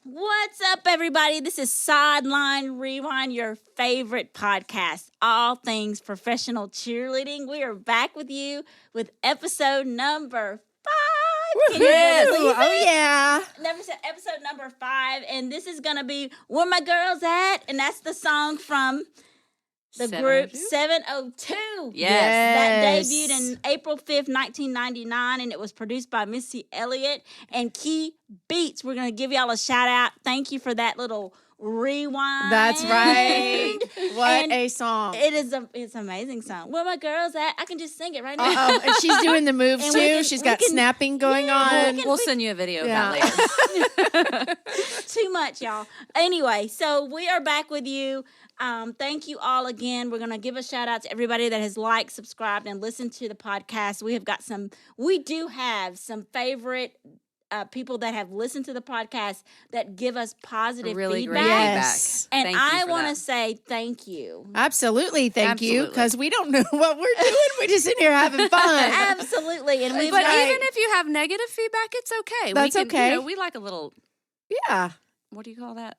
What's up, everybody? This is Sideline Rewind, your favorite podcast, all things professional cheerleading. We are back with you with episode number 5. Can you believe it? Oh, yeah. Episode number 5, and this is going to be Where My Girls At, and that's the song from the group 702. Yes. That debuted in April 5th, 1999, and it was produced by Missy Elliott and Key Beats. We're going to give y'all a shout out. Thank you for that little rewind. That's right. What a song. It's an amazing song. Where My Girls At? I can just sing it right now. And she's doing the moves too. She's got snapping going on. We'll send you a video of that later. Too much, y'all. Anyway, so we are back with you. Thank you all again. We're going to give a shout out to everybody that has liked, subscribed, and listened to the podcast. We do have some favorite people that have listened to the podcast that give us positive really feedback. great Yes. feedback. And I want to say thank you. Absolutely. Thank you. Because we don't know what we're doing. We're just in here having fun. Absolutely. And But even if you have negative feedback, it's okay. That's okay. You know, we like a little, Yeah. what do you call that?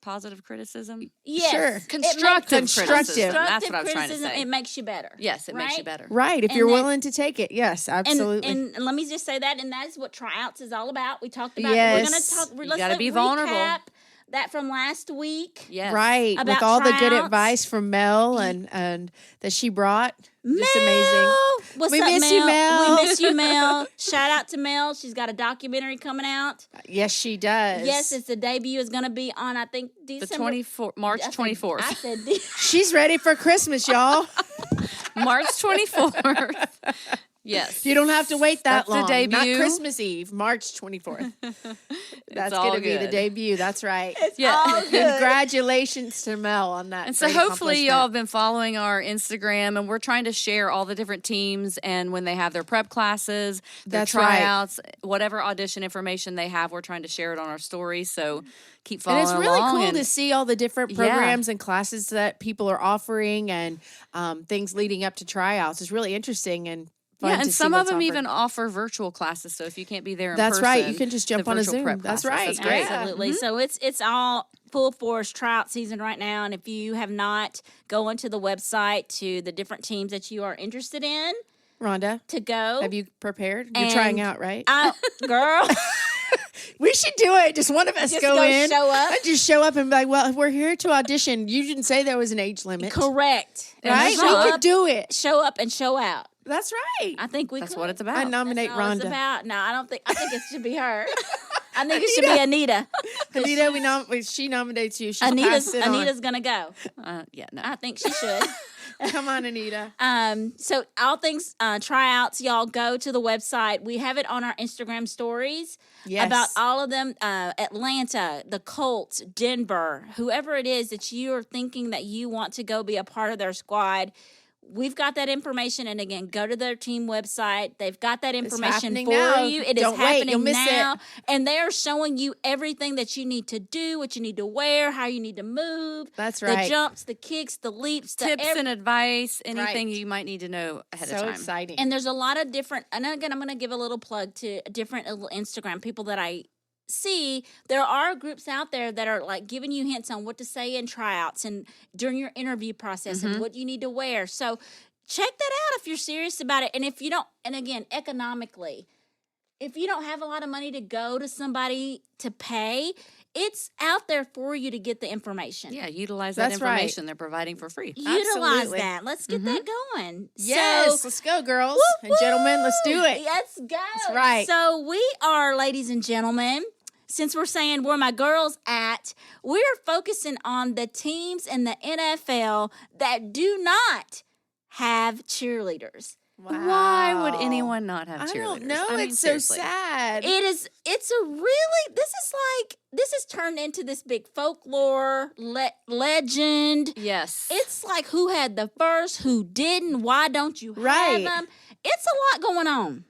Positive criticism? yes, Sure. Constructive criticism. That's Constructive what I was trying to criticism, say. it makes you better. Yes, it makes you right? better. Right. If And you're that- willing to take it. Yes, absolutely. And let me just say that, and that is what tryouts is all about. We talked about. Yes. We're going to talk. You Let's gotta be vulnerable. recap that from last week. Yes. Right. About With all the good tryouts. advice from Mel and that she brought. Just Mel! amazing. What's We up, miss you, Mel. We miss you, Mel. Shout out to Mel. She's got a documentary coming out. Yes, she does. Yes, it's the debut is going to be on, I think, The December. 24th, March 24th. I said She's ready for Christmas, y'all. March 24th. Yes. You don't have to wait that That's the long. Not debut. Christmas Eve, March 24th. That's all going to be the good. debut. That's right. Yeah. all good. Congratulations to Mel on that. And so great hopefully y'all have accomplishment. been following our Instagram, and we're trying to share all the different teams and when they have their prep classes, their That's right. tryouts, whatever audition information they have, we're trying to share it on our stories. So keep And following it's really along. cool and to see all the different Yeah. programs and classes that people are offering and things leading up to tryouts. It's really interesting and fun yeah, to and see some of what's them offered. even offer virtual classes. So if you can't be there in That's person, right. You can just jump the on a virtual Zoom. prep That's classes. right. That's great. Yeah. Absolutely. So it's all full force tryout season right now. And if you have not, go onto the website to the different teams that you are interested in Rhonda, to go. have you prepared? You're And trying out, right? Girl, We should do it. Just one of us just go in. show up. I just show up and be like, well, we're here to audition. You didn't say there was an age limit. Correct. And Right? show We up, could do it. show up and show out. That's right. I think we That's could. what it's about. I nominate That's all it's Rhonda. about. No, I don't think. I think it should be her. I think it should be Anita. Anita, she nominates you. She's passed it on. Anita's gonna go. Yeah, no. I think she should. Come on, Anita. So all things tryouts, y'all go to the website. We have it on our Instagram stories Yes. about all of them. Atlanta, the Colts, Denver, whoever it is that you are thinking that you want to go be a part of their squad. We've got that information, and again, go to their team website. They've got that information happening for now. you. It is Don't wait. happening You'll miss now, it. and they are showing you everything that you need to do, what you need to wear, how you need to move. That's The right. jumps, the kicks, the leaps, Tips and advice, anything Right. you might need to know ahead So of time. exciting. And there's a lot of different, and again, I'm going to give a little plug to different little Instagram people that I see. There are groups out there that are like giving you hints on what to say in tryouts and during your interview process and what you need to wear. So check that out if you're serious about it. And if you don't, and again, economically, if you don't have a lot of money to go to somebody to pay, it's out there for you to get the information. Yeah, utilize that That's right. information they're providing for free. Utilize Absolutely. that. Let's get that going. Yes, So, let's go, girls and gentlemen. Let's do it. Let's go. That's right. So we are, ladies and gentlemen, since we're saying where my girls at, we're focusing on the teams in the NFL that do not have cheerleaders. Why would anyone not have I cheerleaders? don't know. I mean, It's so seriously. sad. This has turned into this big folklore legend. Yes. It's like who had the first, who didn't, why don't you have Right. them? It's a lot going on.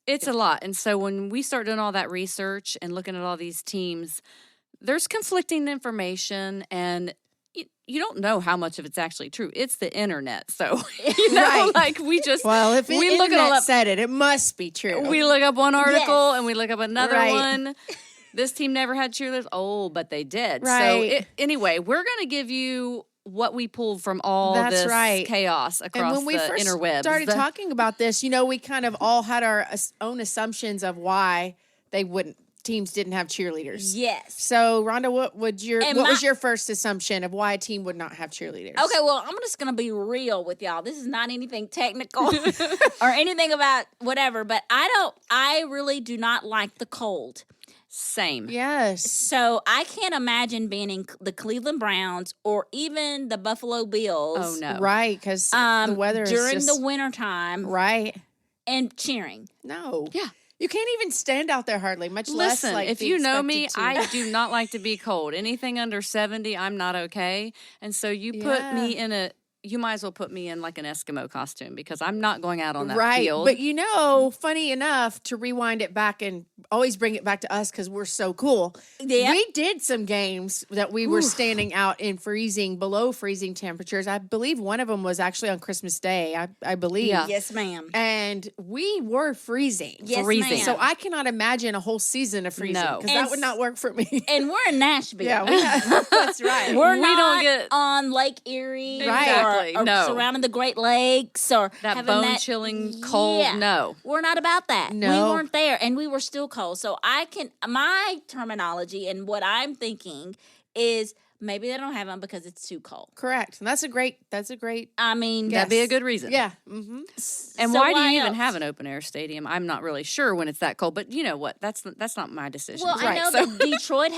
It's a lot. And so when we start doing all that research and looking at all these teams, there's conflicting information, and you don't know how much of it's actually true. It's the internet. So, Right. like we just, Well, if we look it all internet up. said it, it must be true. We look up one article Yes. and we look up another Right. one. This team never had cheerleaders. Oh, but they did. Right. So anyway, we're going to give you what we pulled from all That's this right. chaos across And when we the first interwebs. started talking about this, we kind of all had our own assumptions of why teams didn't have cheerleaders. Yes. So, Rhonda, what was your first assumption of why a team would not have cheerleaders? Okay, well, I'm just going to be real with y'all. This is not anything technical or anything about whatever, but I really do not like the cold. Same. Yes. So I can't imagine being in the Cleveland Browns or even the Buffalo Bills. Oh, no. Right, because the weather is during just, the wintertime right. and cheering. No. Yeah. You can't even stand out there hardly, much less Listen, like if be you know me, expected to. I do not like to be cold. Anything under 70, I'm not okay. And so you put Yeah. me you might as well put me in like an Eskimo costume because I'm not going out on that right. field. But funny enough, to rewind it back and always bring it back to us because we're so cool. Yeah. We did some games that we were standing out in below freezing temperatures. I believe one of them was actually on Christmas Day, I believe. Yeah. Yes, ma'am. And we were freezing. Yes, freezing. ma'am. So I cannot imagine a whole season of freezing No. because And that would not work for me. And we're in Nashville. That's right. We're We not don't get- on Lake Erie Exactly, or no. surrounding the Great Lakes or that having bone-chilling cold, Yeah. no. We're not about that. No. We weren't there, and we were still cold. So my terminology and what I'm thinking is maybe they don't have them because it's too cold. Correct. And that's a great. I mean, That'd be a good reason. Yeah. Mm-hmm. And so why do you even else? have an open air stadium? I'm not really sure when it's that cold, but you know what? That's not my decision. Well, I Right, know so- that Detroit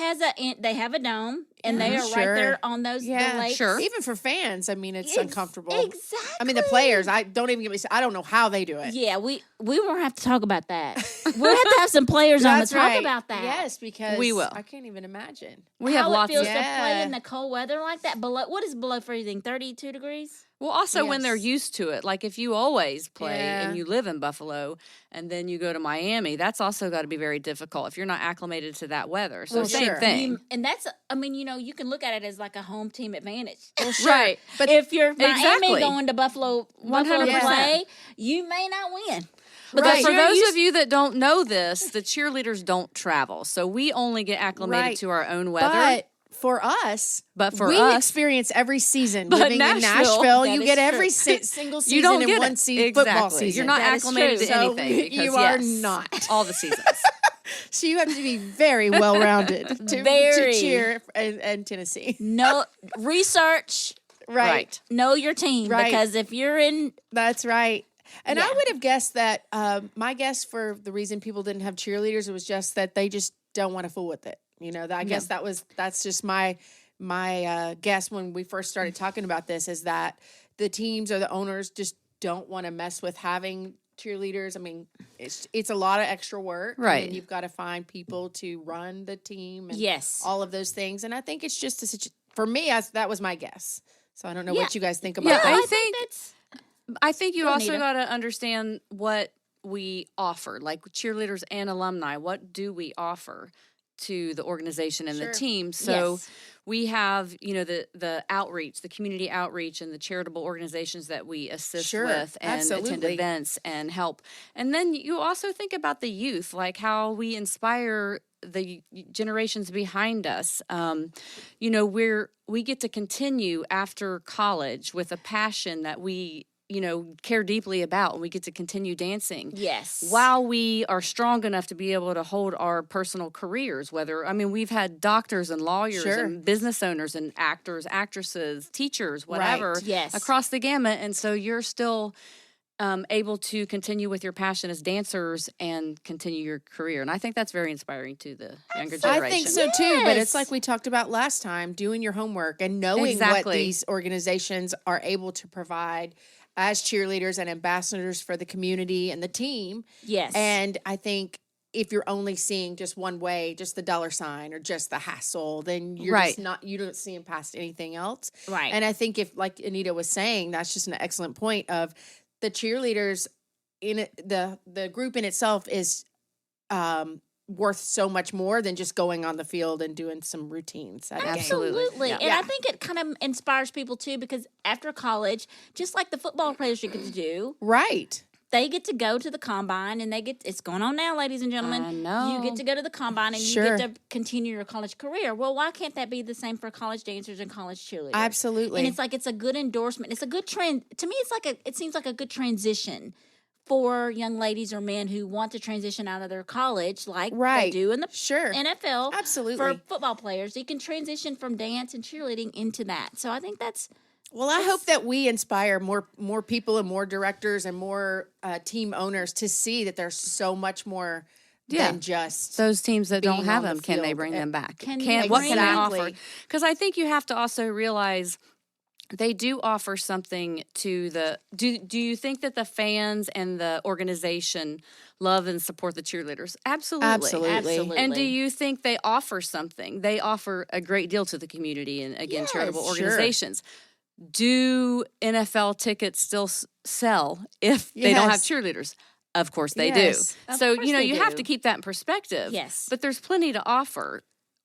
they have a dome, and they are Sure. right there on those the lakes. sure. Even for fans, I mean, it's Ex- uncomfortable. Exactly. I mean, the players. I don't even get me. I don't know how they do it. Yeah, we won't have to talk about that. We'll have to have some players on to That's talk right. about that. Yes, because We will. I can't even imagine. we have how lots it feels of. to play Yeah. in the cold weather like that. What is below freezing? 32 degrees? Well, also when they're Yes. used to it, like if you always play Yeah. and you live in Buffalo and then you go to Miami, that's also got to be very difficult if you're not acclimated to that weather. So Well, same sure. thing. And that's, I mean, you can look at it as like a home team advantage. Well, sure. Right. But If you're Miami Exactly. going to Buffalo 100%. play, you may not win. But Right. for you're those used- of you that don't know this, the cheerleaders don't travel. So we only get acclimated Right. to our own weather. But for us, we us- experience every season But living Nashville, in Nashville. that You is get true. every single season you don't in get one it. football Exactly. season. You're not That is acclimated true. to So anything. Because, you are yes, not. all the seasons. So you have to be very well rounded to Very. cheer and Tennessee. No research, Right. know your team. Right. Because if you're in, That's right. And I Yeah. would have guessed that my guess for the reason people didn't have cheerleaders was just that they just don't want to fool with it. I guess that's just my guess when we first started talking about this is that the teams or the owners just don't want to mess with having cheerleaders. I mean, it's a lot of extra work. Right. And you've got to find people to run the team and yes. all of those things. And I think it's just for me, that was my guess. So I don't know Yeah. what you guys think about Yeah, that. I think that's, I think you Go, also Anita. got to understand what we offer, like cheerleaders and alumni. What do we offer to the organization and Sure. the team? So Yes. we have, the outreach, the community outreach, and the charitable organizations that we assist Sure, with and attend absolutely. events and help. And then you also think about the youth, like how we inspire the generations behind us. We get to continue after college with a passion that we care deeply about, and we get to continue dancing yes. while we are strong enough to be able to hold our personal careers. We've had doctors and lawyers Sure. and business owners and actors, actresses, teachers, whatever, Right. Yes. across the gamut. And so you're still able to continue with your passion as dancers and continue your career. And I think that's very inspiring to the younger generation. I think so too, but it's Yes. like we talked about last time, doing your homework and knowing what Exactly. these organizations are able to provide as cheerleaders and ambassadors for the community and the team. Yes. And I think if you're only seeing just one way, just the dollar sign or just the hassle, then you're Right. just not, you don't see them past anything else. right. And I think if, like Anita was saying, that's just an excellent point of the cheerleaders in it, the group in itself is worth so much more than just going on the field and doing some routines. At a game. Absolutely. Yeah. And Yeah. I think it kind of inspires people too because after college, just like the football players you get to do, Right. they get to go to the combine, and it's going on now, ladies and gentlemen. I know. You get to go to the combine, and Sure. you get to continue your college career. Well, why can't that be the same for college dancers and college cheerleaders? Absolutely. And it's like, it's a good endorsement. It's a good trend. To me, it seems like a good transition for young ladies or men who want to transition out of their college, like they do in the Sure. NFL. Absolutely. For football players, you can transition from dance and cheerleading into that. So I think that's... Well, I hope that we inspire more people and more directors and more team owners to see that there's so much more than just those teams that don't being have on the them. Can they field. bring them back? Can What can they Exactly. offer? Because I think you have to also realize they do offer something to the. Do you think that the fans and the organization love and support the cheerleaders? Absolutely. Absolutely. And do you think they offer something? They offer a great deal to the community and, again, charitable Yes, sure. organizations. Do NFL tickets still sell if they don't have Yes. cheerleaders? Of course they Yes. do. Of So, course you know, they you have do. to keep that in perspective. Yes. But there's plenty to offer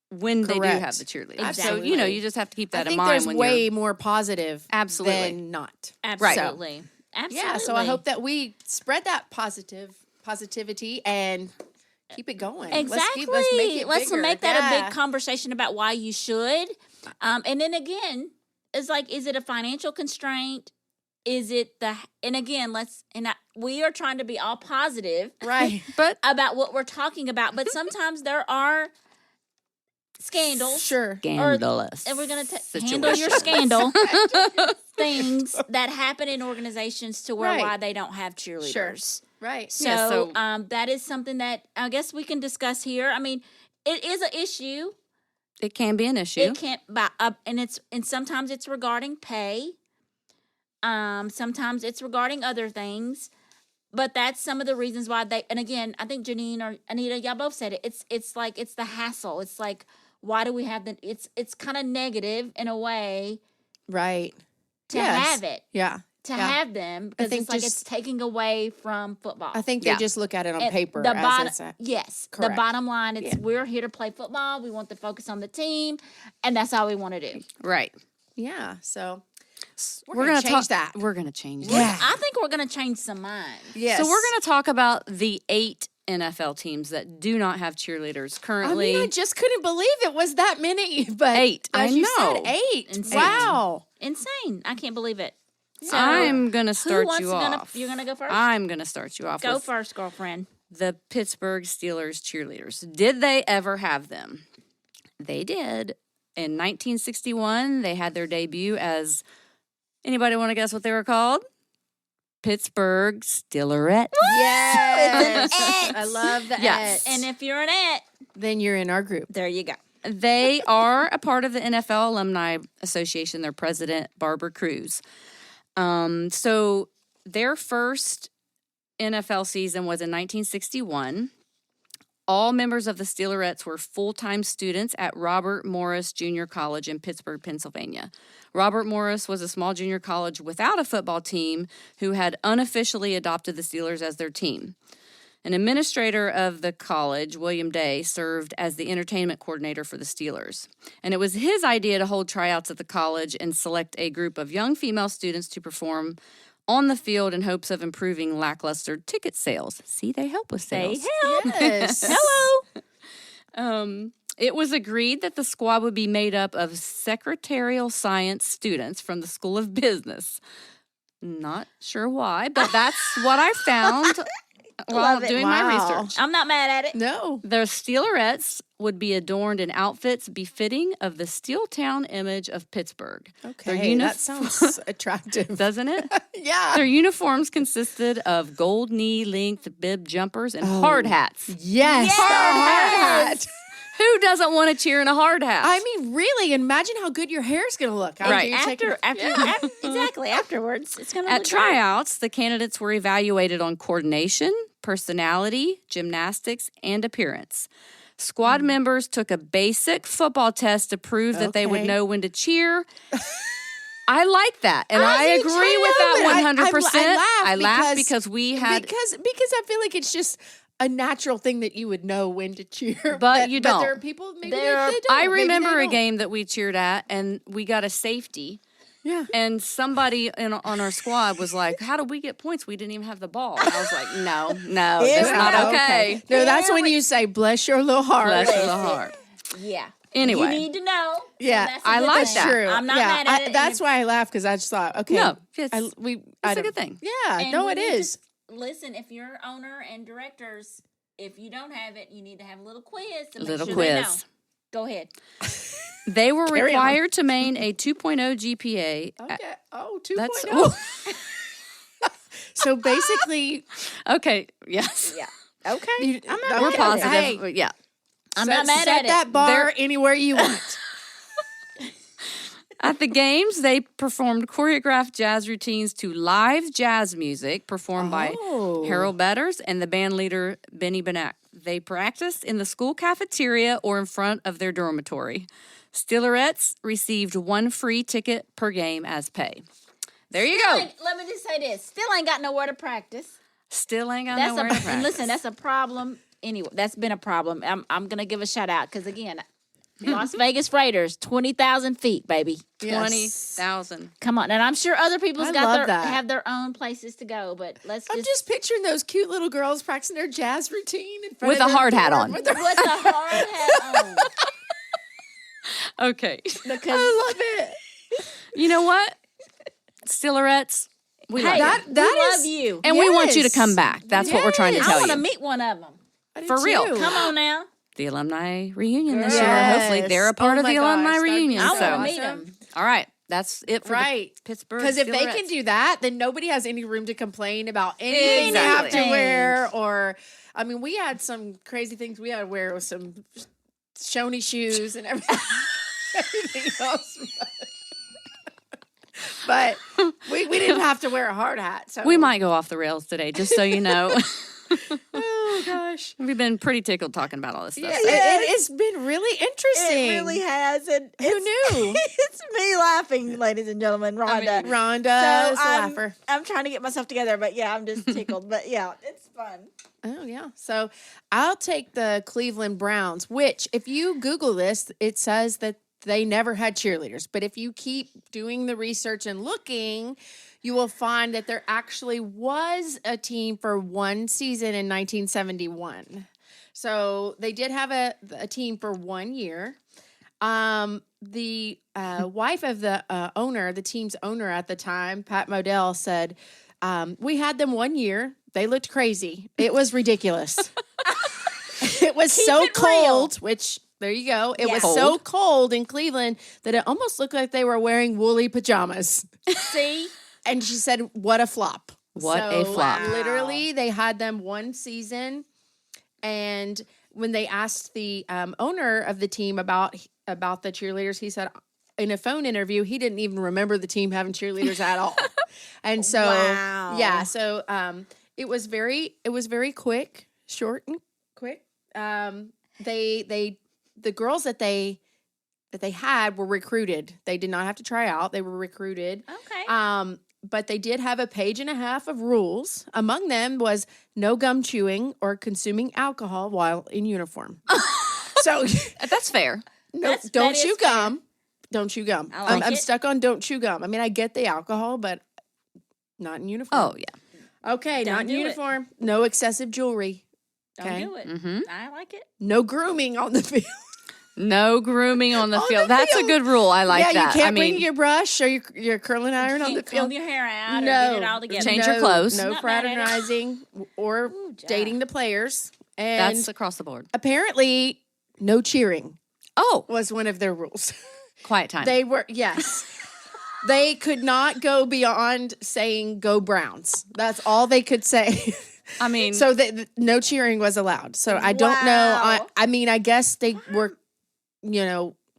when they do Correct. have the cheerleaders. Exactly. So, you know, you just have to keep I that in think mind there's when way you're... more positive Absolutely. than not. Absolutely. Absolutely. Yeah, so I hope that we spread that positivity and keep it going. Exactly. Let's make it Let's bigger. make that a Yeah. big conversation about why you should. And then again, it's like, is it a financial constraint? Is it we are trying to be all positive Right. But about what we're talking about, but sometimes there are scandals. Sure. scandalous. And we're going to situation. handle your scandal things that happen in organizations to where Right. why they don't have cheerleaders. Right. So, Yeah, so- that is something that I guess we can discuss here. I mean, it is an issue. It can be an issue. It can't, and sometimes it's regarding pay. Sometimes it's regarding other things. But that's some of the reasons why and again, I think Jeanine or Anita, y'all both said it. It's like, it's the hassle. It's like, why do we have it's kind of negative in a way Right. to Yes. have it, Yeah. to Yeah. have them, because think it's like just- it's taking away from football. I think Yeah. they just look at it on And paper the as bottom, it's a, yes, the Correct. bottom line, it's Yeah. we're here to play football. We want to focus on the team, and that's all we want to do. Right. yeah. So we're We're gonna gonna change that. We're going to change that. Yeah. I think we're going to change some minds. Yes. So we're going to talk about the 8 NFL teams that do not have cheerleaders I currently. mean, I just couldn't believe it was that many. But 8. as I you know. said, 8. Insane. Wow. Insane! I can't believe it. So I'm going to start who wants you to off. You're going to go first. I'm going to start you off Go with first, girlfriend. the Pittsburgh Steelers cheerleaders. Did they ever have them? They did. In 1961, they had their debut as, anybody want to guess what they were called? Pittsburgh Steelerettes. Yes. It's an I love the Yes. et. And if you're an et, Then you're in our group. there you go. They are a part of the NFL Alumni Association. Their president, Barbara Cruz. So their first NFL season was in 1961. All members of the Steelerettes were full-time students at Robert Morris Junior College in Pittsburgh, Pennsylvania. Robert Morris was a small junior college without a football team who had unofficially adopted the Steelers as their team. An administrator of the college, William Day, served as the entertainment coordinator for the Steelers. And it was his idea to hold tryouts at the college and select a group of young female students to perform on the field in hopes of improving lackluster ticket sales. See, they help with sales. They help. Yes. Hello. It was agreed that the squad would be made up of secretarial science students from the School of Business. Not sure why, but that's what I found while Love it. doing my Wow. research. I'm not mad at it. No. The Steelerettes would be adorned in outfits befitting of the steel town image of Pittsburgh. Okay. That sounds attractive. Doesn't it? Yeah. Their uniforms consisted of gold knee-length bib jumpers and hard hats. Yes. the hard hat. Who doesn't want to cheer in a hard hat? I mean, really, imagine how good your hair's going to look. Right. Exactly afterwards, it's gonna At look tryouts, the candidates were evaluated on coordination, personality, gymnastics, and appearance. Squad members took a basic football test to prove that they would Okay. know when to cheer. I like that, and I do agree too, with that but 100%. I laugh because we had, because I feel like it's just a natural thing that you would know when to cheer. But you But don't. there are people maybe There are- they don't. I Maybe remember they a don't. game that we cheered at, and we got a safety. Yeah. And somebody on our squad was like, "How did we get points? We didn't even have the ball." And I was like, "No, that's not okay." No, that's when you say, "Bless your little heart." Bless your little heart. Yeah. Anyway. You need to know. So Yeah, that's a I good like thing. that. True. I'm not yeah, mad at it. That's why I laughed, because I just thought, okay, No, it's I a don't- good thing. Yeah, And no, we it need to- is. Listen, if you're owner and directors, if you don't have it, you need to have a little quiz. To make Little sure they know. quiz. Go ahead. They were Carry on. required to maintain a 2.0 GPA. Okay. Oh, 2.0. That's So basically, okay. Yes, Yeah. Okay. I'm not we're mad at it. positive. Hey, Yeah. I'm not mad set at it. that bar There- anywhere you want. At the games, they performed choreographed jazz routines to live jazz music performed by Oh. Harold Betters and the band leader Benny Benak. They practiced in the school cafeteria or in front of their dormitory. Steelerettes received 1 free ticket per game as pay. There you go. Let me just say this. Still ain't got nowhere to practice. Still ain't got That's nowhere to practice. and listen, that's a problem. Anyway, that's been a problem. I'm gonna give a shout out because again, Las Vegas Raiders, 20,000 feet, baby. 20,000. Come on, and I'm sure other people's I got love that. have their own places to go, but let's I'm just just picturing those cute little girls practicing their jazz routine in front With of a their hard hat dorm on. with their- what's a hard hat on? Okay. Because I love it. You know what? Steelerettes, we hey, love you. that we is- love you. And we want you to Yes. come back. That's what we're trying to Yes. I tell want to you. meet one of them. I do For real. too. Come on now. The alumni reunion this year. Yes. Hopefully they're a part Oh of my the gosh, alumni that'd be reunion. I So, want to awesome. meet them. all right. That's it for Right. the Pittsburgh Because if they Steelerettes. can do that, then nobody has any room to complain about anything they have Exactly. to wear. Or, I mean, we had some crazy things we had to wear with some Shoney shoes and everything, everything else. But we didn't have to wear a hard hat. So We might go off the rails today, just so you know. Oh gosh. We've been pretty tickled talking about all this stuff. Yeah, so- it's been really interesting. has, and Who knew? it's me laughing, ladies and gentlemen, Rhonda. Rhonda is a I'm, laugher. I'm trying to get myself together, but yeah, I'm just tickled. But yeah, it's fun. Oh, yeah. So I'll take the Cleveland Browns, which if you Google this, it says that they never had cheerleaders. But if you keep doing the research and looking, you will find that there actually was a team for one season in 1971. So they did have a team for 1 year. The wife of the owner, the team's owner at the time, Pat Modell, said, we had them 1 year. They looked crazy. It was ridiculous. It was so it real. cold, which there you go. It Yeah. was so cold in Cleveland that it almost looked like they were wearing woolly pajamas. See? And she said, what a flop. What a flop. Literally, they had them one season. And when they asked the owner of the team about the cheerleaders, he said in a phone interview, he didn't even remember the team having cheerleaders at all. And so, Wow. yeah, so it was very quick, short and quick. The girls that they had were recruited. They did not have to try out. They were recruited. Okay. But they did have a page and a half of rules. Among them was no gum chewing or consuming alcohol while in uniform. So That's fair. no, That don't is chew fair. gum. Don't chew gum. I like I'm it. stuck on don't chew gum. I mean, I get the alcohol, but not in uniform. Oh, yeah. Okay, Don't not in do it. uniform. No excessive jewelry. Don't Okay. do it. Mm-hmm. I like it. No grooming on the field. No grooming on the On field. the That's a field. good rule. I like yeah, that. you can't I mean, bring your brush or your curling iron on the Can't comb field. your hair out No, or get it all together. Change your clothes. No Not mad at it. fraternizing or Ooh, Jack. dating the players. And that's across the board. apparently, no cheering Oh, was one of their rules. quiet time. They were, yes. They could not go beyond saying "Go Browns." That's all they could say. I mean, So no cheering was allowed. So I don't know. Wow. I mean, I guess they were,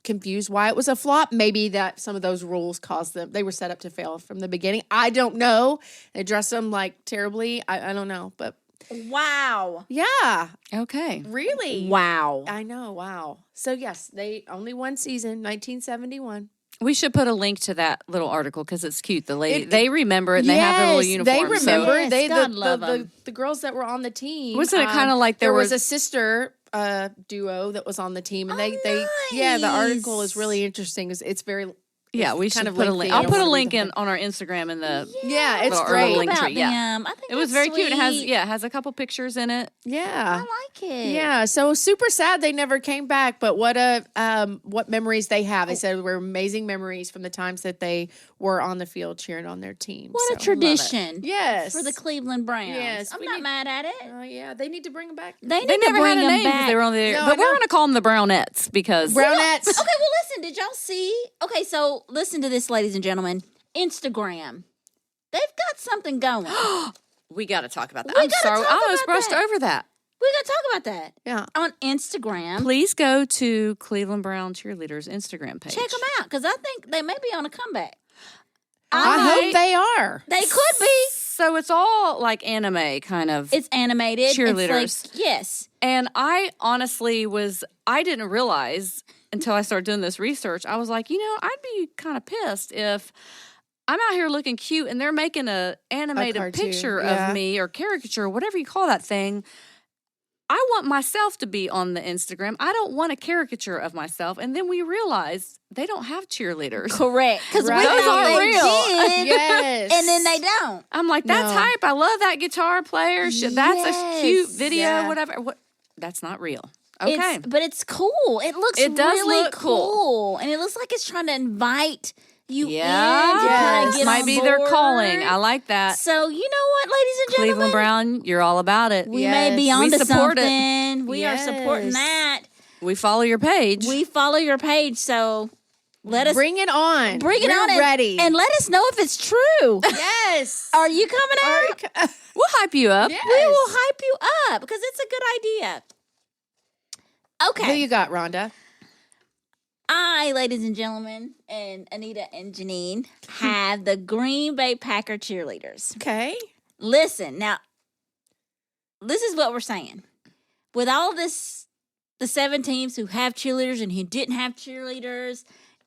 confused why it was a flop. Maybe that some of those rules caused them. They were set up to fail from the beginning. I don't know. They dressed them like terribly. I don't know, but Wow. yeah, okay. really. Wow. I know. Wow. So yes, they only one season, 1971. We should put a link to that little article because it's cute. The lady, It- they remember it and they have their little Yes, uniform. They remember. Yes, they God the, love the, 'em. the girls that were on the team. Wasn't it kinda like there was was- a sister duo that was on the team, and Oh, they yeah, the article is nice. really interesting. It's very Yeah, we should put a link. I'll put a link in on our Instagram in the it's great. link tree. Yeah, I think it was very cute. It has a couple pictures in it. Yeah, I like it. Yeah, so super sad they never came back, but what memories they have. They said they were amazing memories from the times that they were on the field cheering on their team. What a tradition. Yes. For the Cleveland Browns. Yes. I'm not mad at it. Oh, yeah, they need to bring them back. They never to bring had a them name because back. they were on there. No, but we're going to call them the Brownettes because Brownettes. Okay, well, listen, did y'all see? Okay, so listen to this, ladies and gentlemen. Instagram. They've got something going. we got to talk about that. We I'm gotta sorry. talk I almost about brushed that. over that. We got to talk about that. Yeah. On Instagram. Please go to Cleveland Brown Cheerleaders Instagram page. Check them out because I think they may be on a comeback. I hope they are. They could be. So it's all like anime kind of. It's animated. Cheerleaders. It's like, yes. And I honestly I didn't realize until I started doing this research. I was like, I'd be kind of pissed if I'm out here looking cute and they're making a animated cartoon, picture yeah. of me or caricature or whatever you call that thing. I want myself to be on the Instagram. I don't want a caricature of myself. And then we realized they don't have cheerleaders. Correct. Because Right. we Those thought aren't they real. did, Yes. and then they don't. I'm like, that's No. hype. I love that guitar player. That's a cute Yes. video, Yeah. whatever. That's not real. Okay. But it's cool. It looks It does really look cool. And it looks like it's trying to invite you in to Yeah, kind of Yes. get might on be their board. calling. I like that. So you know what, ladies and gentlemen? Cleveland Brown, you're all about it. We may be Yes. We onto support it. something. We are supporting Yes. that. We follow your page. We follow your page, so let us Bring it on. bring it We're on ready. and let us know if it's true. yes. Are you coming out? We'll hype you up. Yes. We will hype you up because it's a good idea. Who Okay. you got, Rhonda? I, ladies and gentlemen, and Anita and Jeanine have the Green Bay Packer cheerleaders. Okay. Listen, now, this is what we're saying. With all this, the 7 teams who have cheerleaders and who didn't have cheerleaders,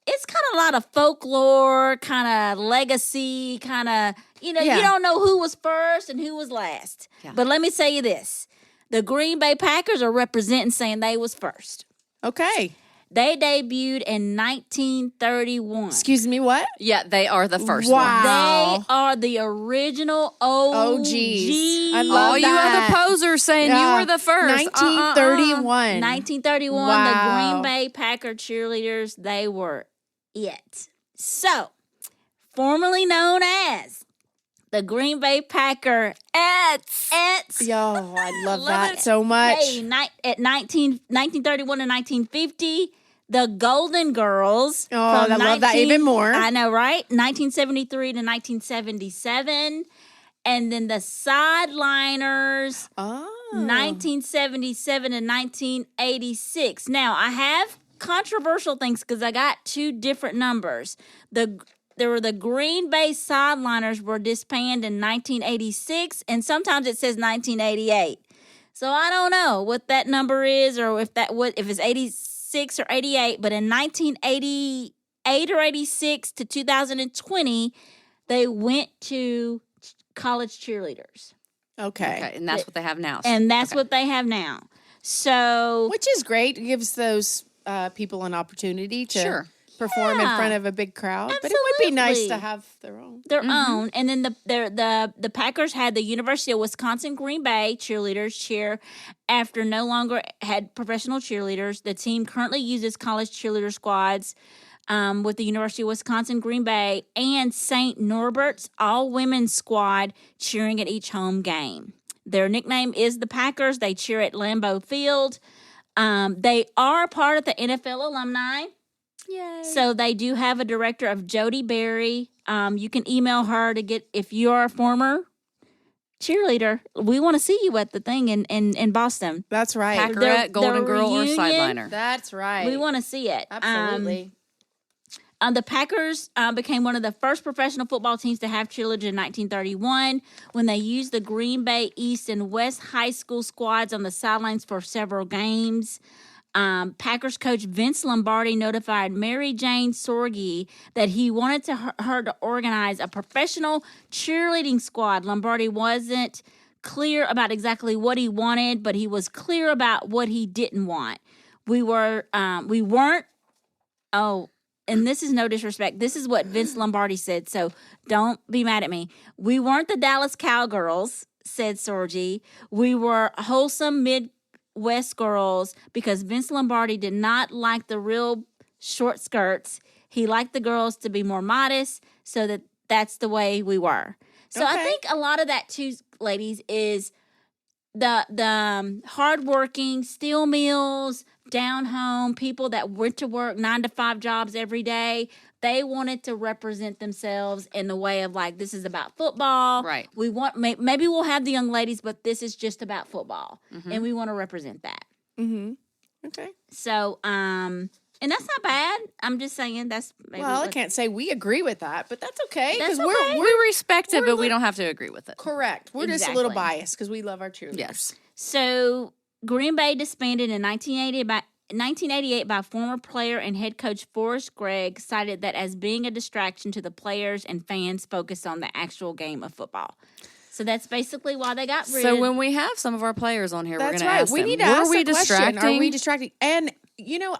it's kind of a lot of folklore, kind of legacy, kind of, you don't know who was first and who was last. Yeah. But let me tell you this. The Green Bay Packers are representing saying they was first. Okay. They debuted in 1931. Excuse me, what? Yeah, they are the first Wow. one. They are the original OGs. I love All you that. other posers saying Yeah. you were the first. 1931. 1931, the Wow. Green Bay Packer cheerleaders, they were it. So, formerly known as the Green Bay Packer Ets. Yo, I love Love that it. so much. Hey, at 1931 to 1950, the Golden Girls. Oh, I love that even more. I know, right? 1973 to 1977. And then the Sideliners, Oh. 1977 to 1986. Now, I have controversial things because I got 2 different numbers. There were the Green Bay Sideliners were disbanded in 1986, and sometimes it says 1988. So I don't know what that number is, or if it's 86 or 88. But in 1988 or 86 to 2020, they went to college cheerleaders, Okay. And that's what they have now. and that's what they have now. So Which is great. It gives those people an opportunity to perform in Yeah. front of a big crowd. But it would be nice Absolutely. to have their own. their own. And then the Packers had the University of Wisconsin Green Bay cheerleaders cheer after no longer had professional cheerleaders. The team currently uses college cheerleader squads with the University of Wisconsin Green Bay and St. Norbert's all-women's squad cheering at each home game. Their nickname is the Packers. They cheer at Lambeau Field. They are part of the NFL alumni. Yay. So they do have a director of Jody Berry. You can email her to get, if you are a former cheerleader, we want to see you at the thing in Boston. That's right. Packerette, Golden their Girl, or reunion, Sideliner. That's right. We want to see it. Absolutely. The Packers became one of the first professional football teams to have cheerleaders in 1931 when they used the Green Bay East and West high school squads on the sidelines for several games. Packers coach Vince Lombardi notified Mary Jane Sorge that he wanted her to organize a professional cheerleading squad. Lombardi wasn't clear about exactly what he wanted, but he was clear about what he didn't want. We weren't. Oh, and this is no disrespect, this is what Vince Lombardi said, so don't be mad at me. We weren't the Dallas Cowgirls, said Sorgi. We were wholesome Midwest girls because Vince Lombardi did not like the real short skirts. He liked the girls to be more modest, so that's the way we were. So I think a lot of that too, ladies, is the hardworking steel mills, down home, people that went to work 9 to 5 jobs every day. They wanted to represent themselves in the way of like, this is about football. Right. We want, maybe we'll have the young ladies, but this is just about football. And we want to represent that. Mm-hmm. Okay. So, and that's not bad. I'm just saying that's maybe. Well, I can't say we agree with that, but that's okay. That's Because okay. We respect it, but we don't have to agree with it. correct. We're just a little Exactly. biased because we love our cheerleaders. Yes. So Green Bay disbanded in 1988 by former player and head coach Forrest Gregg, cited that as being a distraction to the players and fans focused on the actual game of football. So that's basically why they got rid. So when we have some of our players on here, we're That's going to right. ask We them, need to were ask we the question. distracting? Are we distracting? And, you know,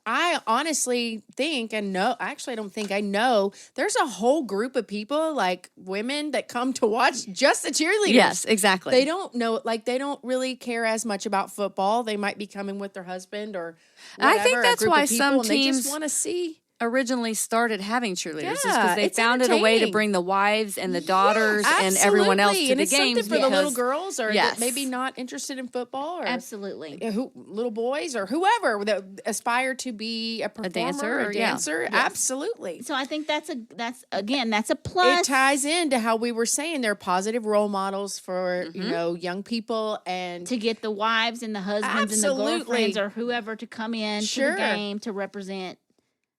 I honestly think and know, actually, I don't think I know, there's a whole group of people, like women, that come to watch just the cheerleaders. Yes, exactly. They don't know, like, they don't really care as much about football. They might be coming with their husband or whatever. I think a that's group why of people, some and they just teams want to see. originally started having cheerleaders is Yeah, because they it's found it a way to entertaining. bring the wives and the daughters and everyone else to Absolutely. And the it's something games for the little because- girls or Yes. that maybe not interested in football or absolutely. little boys or whoever that aspire to be a performer dancer, or yeah. dancer. Yes. Absolutely. So I think that's a It plus. ties into how we were saying they're positive role models for, you know, young people and to get the wives and the husbands and the Absolutely. girlfriends or whoever to come in to Sure. the game to represent.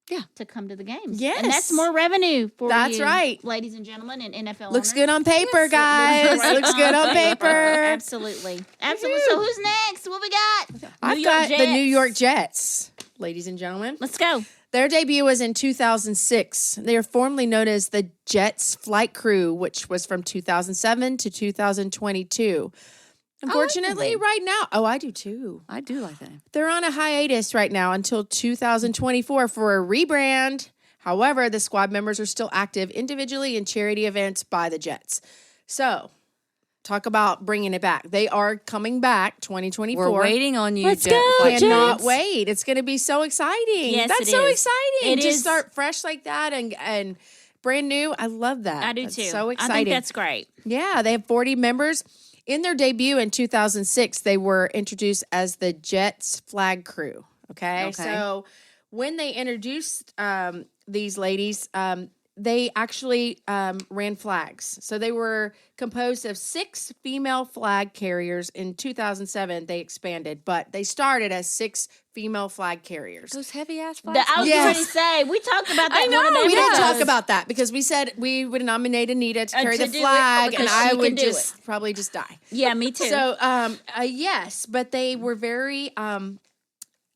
Yeah. To come to the games. Yes. And that's more revenue for That's you, right. ladies and gentlemen, and NFL looks owners. good on paper, guys. Looks great Looks good on paper. Absolutely. Absolutely. So who's next? What we got? I've New York got the New Jets. York Jets, ladies and gentlemen. Let's go. Their debut was in 2006. They are formerly known as the Jets Flight Crew, which was from 2007 to 2022. Unfortunately, right now, I do too. I do like that. They're on a hiatus right now until 2024 for a rebrand. However, the squad members are still active individually in charity events by the Jets. So, talk about bringing it back. They are coming back 2024. We're waiting on you, Let's Jet go, Flight Cannot Crews. wait. It's going to be so exciting. Yes, That's it so is. exciting It to is. start fresh like that and brand new. I love that. I do That's too. so exciting. I think that's great. Yeah, they have 40 members. In their debut in 2006, they were introduced as the Jets Flag Crew. Okay. So when they introduced these ladies, they actually ran flags. So they were composed of 6 female flag carriers. In 2007, they expanded, but they started as 6 female flag carriers. Those heavy ass flags. I was Yes. going to say, we talked about that. I know, one of the We didn't episodes. talk about that because we said we would nominate Anita to carry to the do it flag, because and I she can would do just probably just die. Yeah, me too. So, yes, but they were very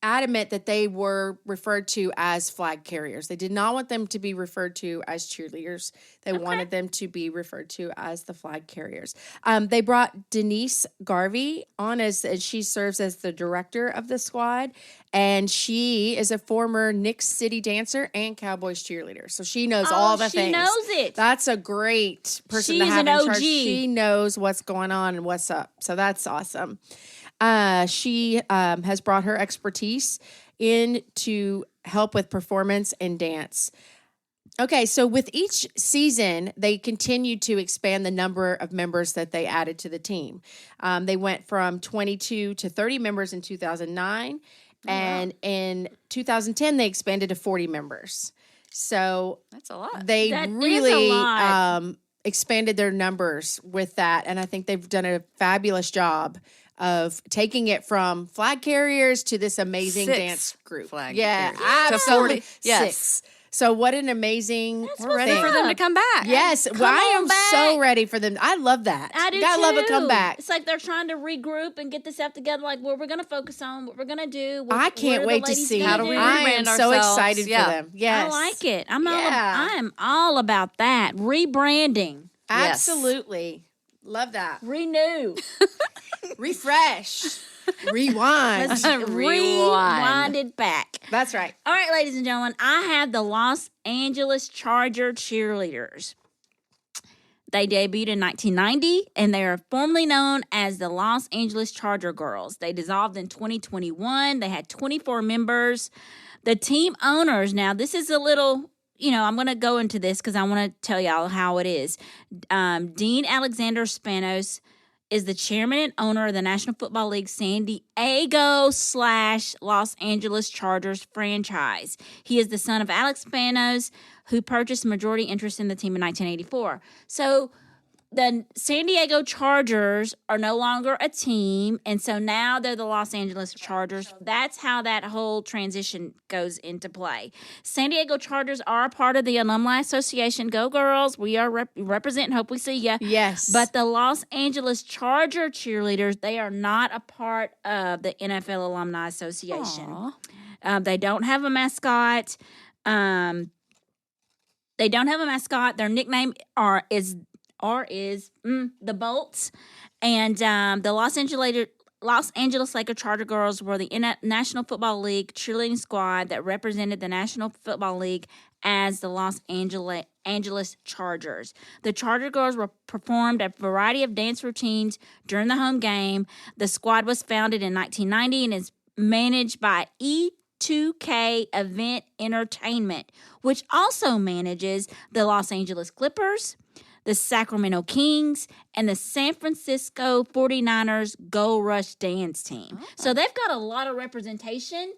adamant that they were referred to as flag carriers. They did not want them to be referred to as cheerleaders. They wanted them to be referred to as the flag carriers. They brought Denise Garvey on as she serves as the director of the squad, and she is a former Knicks City dancer and Cowboys cheerleader. So she knows all the she things. knows it. That's a great person to She's have an in charge. OG. She knows what's going on and what's up. So that's awesome. She has brought her expertise in to help with performance and dance. Okay, so with each season, they continued to expand the number of members that they added to the team. They went from 22 to 30 members in 2009, and in 2010, they expanded to 40 members. So That's a lot. they That is a really lot. expanded their numbers with that, and I think they've done a fabulous job of taking it from flag carriers to this amazing 6 dance group. flag Yeah, carriers. To absolutely. 40. Yes. 6. So what an amazing We're ready thing. for them to come back. Yes, Come well, I on am back. so ready for them. I love that. I do Gotta too. love a comeback. It's like they're trying to regroup and get this stuff together. Like what we're going to focus on, what we're going to do. I can't wait to see. How do we I am rebrand so ourselves? excited Yeah. for them. Yes, I like it. I am all about that rebranding, Absolutely. Love that. renew. Refresh. Rewind. Let's Rewind. rewind it back. That's right. All right, ladies and gentlemen, I have the Los Angeles Charger Cheerleaders. They debuted in 1990, and they are formerly known as the Los Angeles Charger Girls. They dissolved in 2021. They had 24 members. The team owners, now this is a little, I'm going to go into this because I want to tell y'all how it is. Dean Alexander Spanos is the chairman and owner of the National Football League San Diego / Los Angeles Chargers franchise. He is the son of Alex Spanos, who purchased majority interest in the team in 1984. So the San Diego Chargers are no longer a team, and so now they're the Los Angeles Chargers. That's how that whole transition goes into play. San Diego Chargers are a part of the Alumni Association. Go Girls. We are representing. Hope we see you. Yes. But the Los Angeles Charger Cheerleaders, they are not a part of the NFL Alumni Association. They don't have a mascot. Their nickname is the Bolts, and the Los Angeles Lakers Charger Girls were the National Football League cheerleading squad that represented the National Football League as the Los Angeles Chargers. The Charger Girls performed a variety of dance routines during the home game. The squad was founded in 1990 and is managed by E2K Event Entertainment, which also manages the Los Angeles Clippers, the Sacramento Kings, and the San Francisco 49ers Go Rush dance team. So they've got a lot of representation.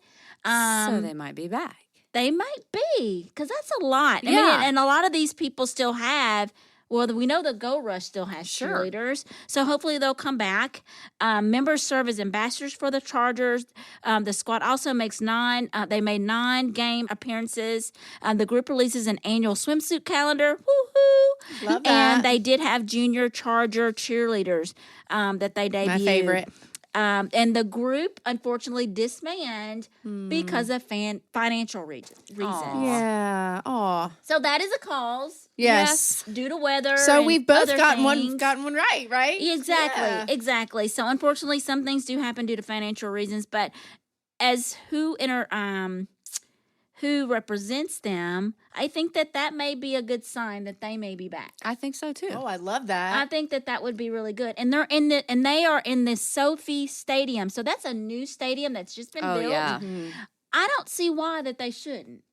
So they might be back. They might be, because that's a lot. I Yeah. mean, and a lot of these people still have, we know the Go Rush still has cheerleaders, so hopefully they'll come back. Members serve as ambassadors for the Chargers. The squad also makes they made 9 game appearances. The group releases an annual swimsuit calendar. Woohoo! Love that. And they did have junior Charger cheerleaders that they debuted. My favorite. And the group, unfortunately, disbanded because of financial reasons. Yeah. Aw. So that is a cause. Yes. Due to weather. So and we've both other gotten things. one right, right? Exactly. Yeah. Exactly. So unfortunately, some things do happen due to financial reasons, but as who represents them, I think that may be a good sign that they may be back. I think so too. Oh, I love that. I think that would be really good. And they are in the Sophie Stadium. So that's a new stadium that's just been built. Yeah. I don't see why that they shouldn't.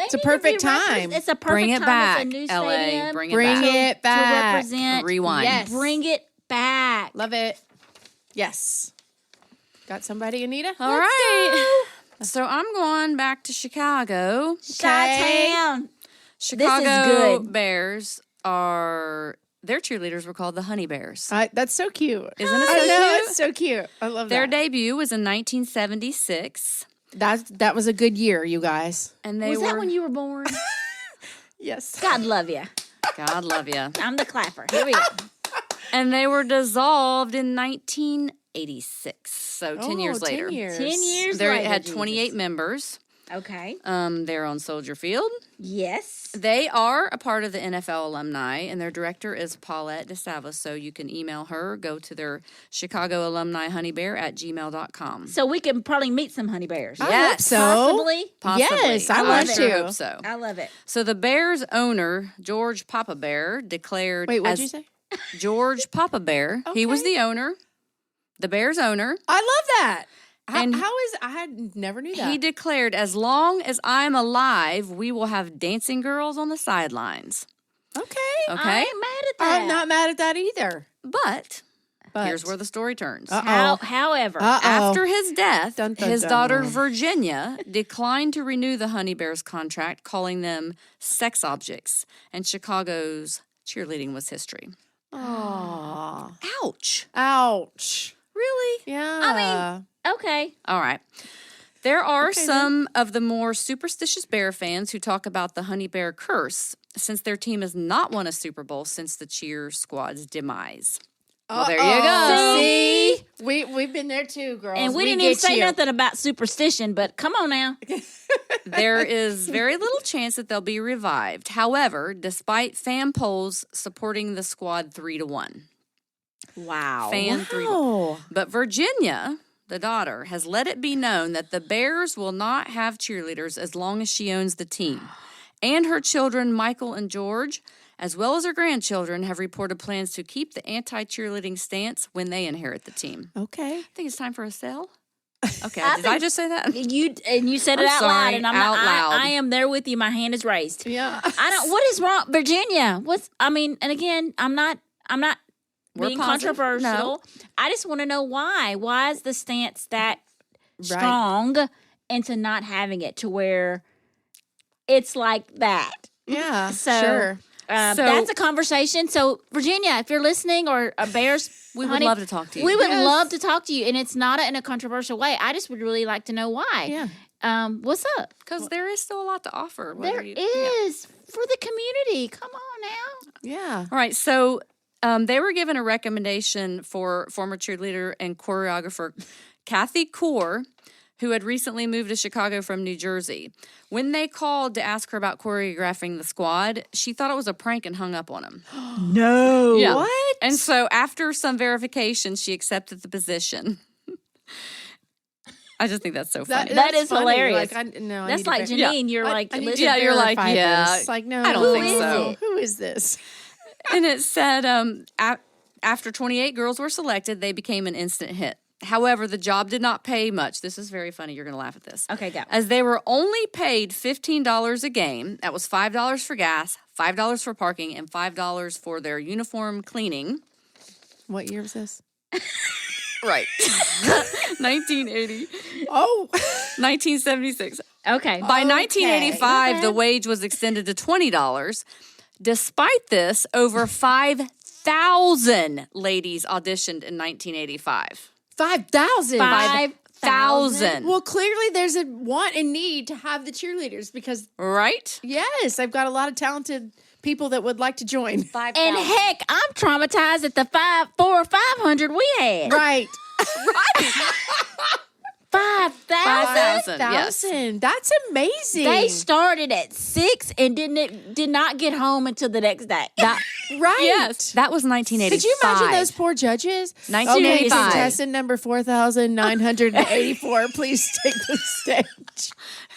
It's a perfect time. It's a perfect Bring it time. back, It's a new LA. stadium. Bring it back. To represent. Rewind. Yes. Bring it back. Love it. Yes. Got somebody, Anita? All right. So I'm going back to Chicago. Chi-town. Chicago good. Bears their cheerleaders were called the Honey Bears. That's so cute. Isn't it so I know, cute? it's so cute. I love Their that. debut was in 1976. That was a good year, you guys. And they Was were that when you were born? Yes. God love you. God love you. I'm the clapper. Here we go. And they were dissolved in 1986. So 10 years later. 10 years. 10 years They later. had Jesus. 28 members. Okay. They're on Soldier Field. Yes. They are a part of the NFL alumni, and their director is Paulette DeSavos. So you can email her, go to their Chicago alumni honeybear at gmail.com. So we can probably meet some honey bears. I hope Yes. so. Possibly. Possibly. Yes, I love want it. sure to. hope so. I love it. So the Bears owner, George Papa Bear, declared Wait, what'd you say? George Papa Bear. He was Okay. the owner, the Bears owner. I love that. And I never knew that. He declared, as long as I'm alive, we will have dancing girls on the sidelines. Okay. I Okay? ain't mad at that. I'm not mad at that either. But But here's where the story turns. However, After his death, Dun, dun, his dun. daughter Virginia declined to renew the Honey Bears contract, calling them sex objects, and Chicago's cheerleading was history. Aw. Ouch. Ouch. Really? Yeah. okay. All right. There are Okay, some of the more superstitious Bear fans who talk about the Honey Bear curse, since their team has not won a Super Bowl since the cheer squad's demise. Well, there you go. See? We've been there too, girls. And we didn't even get say you. nothing about superstition, but come on now. There is very little chance that they'll be revived. However, despite fan polls supporting the squad 3-1. Wow. Fan 3-1. Oh. But Virginia the daughter, has let it be known that the Bears will not have cheerleaders as long as she owns the team. And her children, Michael and George, as well as her grandchildren, have reported plans to keep the anti-cheerleading stance when they inherit the team. Okay. I think it's time for a sale. Okay, I did I just say that? You said it I'm out sorry, loud, and I'm out not, loud. I am there with you. My hand is raised. Yeah. I don't. What is wrong, Virginia? And again, I'm not We're being positive. controversial. No. I just want to know why. Why is the stance that Right. strong into not having it to where it's like that? Yeah. So, sure. So- that's a conversation. So, Virginia, if you're listening, or Bears, We would honey, love to talk to you. We would Yes. love to talk to you, and it's not in a controversial way. I just would really like to know why. Yeah. What's up? Because there is still a lot to offer. whether There you- is for the community. Come on now. Yeah. All right, so they were given a recommendation for former cheerleader and choreographer Kathy Kaur, who had recently moved to Chicago from New Jersey. When they called to ask her about choreographing the squad, she thought it was a prank and hung up on him. No. Yeah. What? And so after some verification, she accepted the position. I just think that's so funny. That is funny. hilarious. Like, no, I That's need to like ver- Janine. You're I like, need listen, to Yeah, you're like, verify yeah, this. Like, no, I don't Who think is so. it? Who is this? And it said after 28 girls were selected, they became an instant hit. However, the job did not pay much. This is very funny. You're going to laugh at this. Okay, go. As they were only paid $15 a game. That was $5 for gas, $5 for parking, and $5 for their uniform cleaning. What year was this? Right. 1980. Oh. 1976. Okay. By 1985, Okay. the wage was extended to $20. Despite this, over 5,000 ladies auditioned in 1985. 5,000. 5,000. Well, clearly there's a want and need to have the cheerleaders because, Right? yes, I've got a lot of talented people that would like to join. And heck, I'm traumatized at the 400 or 500 we had. Right. 5,000. 5,000. That's amazing. They started at 6 and did not get home until the next day. right. Yes. That was 1985. Could you imagine those poor judges? 1985. Okay, contestant number 4,984, please take the stage.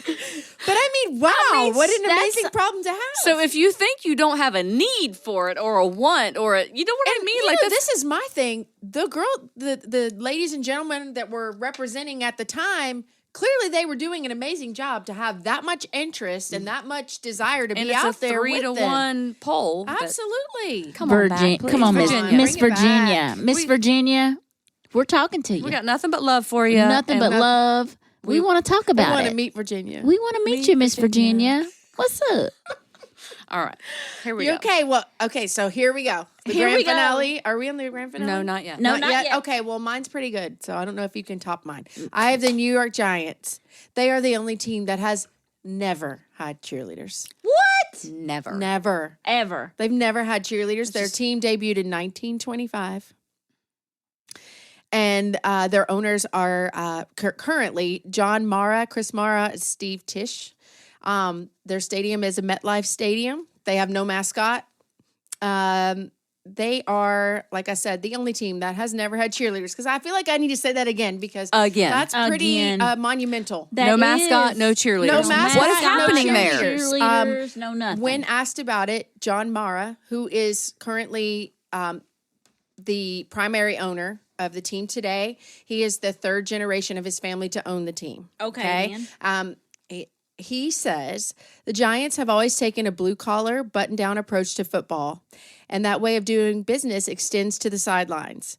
But I mean, wow, what an that's- amazing problem to have. So if you think you don't have a need for it or a want or a, you know what I mean? You Like know, that's, this is my thing. The ladies and gentlemen that were representing at the time, clearly they were doing an amazing job to have that much interest and that much desire to and be it's out a there 3 to with them. 1 poll. but- Absolutely. Come on, back, please. Come on, Miss Virginia. Miss Bring it Virginia. back. Miss Virginia, we're talking to you. We got nothing but love for you. Nothing but and love. We want to talk We about want it. to meet Virginia. We want to meet you, Miss Virginia. What's up? All right. Here we You go. okay? Well, okay, so here we go. The Here grand we go. finale. Are we on the grand finale? No, not yet. No, not yet. Okay, well, mine's pretty good, so I don't know if you can top mine. I have the New York Giants. They are the only team that has never had cheerleaders. What? Never. Never. Ever. They've never had cheerleaders. Their team debuted in 1925. And their owners are currently John Mara, Chris Mara, and Steve Tisch. Their stadium is a MetLife Stadium. They have no mascot. They are, like I said, the only team that has never had cheerleaders. Because I feel like I need to say that again because Again. that's pretty Again. monumental. That No mascot, is- no cheerleaders. No mascot, What is no happening there? cheerleaders. Cheerleaders, no nothing. When asked about it, John Mara, who is currently the primary owner of the team today, he is the third generation of his family to own the team. Okay, man. He says the Giants have always taken a blue collar, button down approach to football, and that way of doing business extends to the sidelines.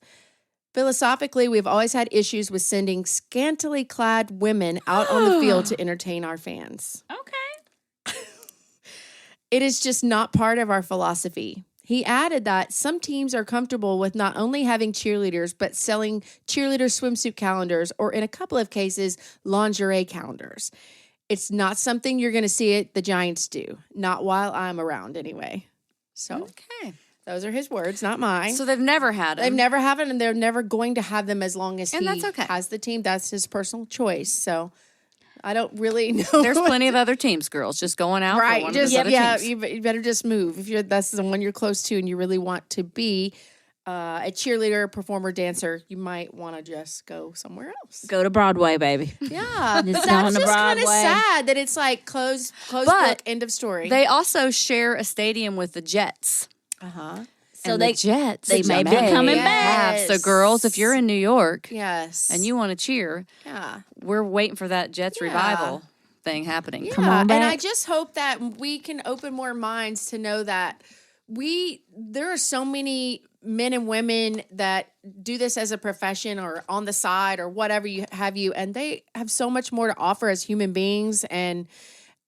Philosophically, we've always had issues with sending scantily clad women out on the field to entertain our fans. Okay. It is just not part of our philosophy. He added that some teams are comfortable with not only having cheerleaders, but selling cheerleader swimsuit calendars or, in a couple of cases, lingerie calendars. It's not something you're going to see the Giants do, not while I'm around anyway. So Okay. those are his words, not mine. So they've never had They've them. never had it, and they're never going to have them as long as And he that's okay. has the team. That's his personal choice. So I don't really know. There's plenty of other teams, girls, just going out for Right. one Just of those other yeah, teams. you better just move if that's the one you're close to and you really want to be a cheerleader, performer, dancer, you might want to just go somewhere else. Go to Broadway, baby. Yeah, Just that's going to just kind of Broadway. sad that it's like closed But book, end of story. They also share a stadium with the Jets. So And they the Jets they may be coming back. have. So girls, if you're in New York Yes. and you want to cheer, Yeah. we're waiting for that Jets revival thing happening. Yeah. Come on back. And I just hope that we can open more minds to know that there are so many men and women that do this as a profession or on the side or whatever and they have so much more to offer as human beings and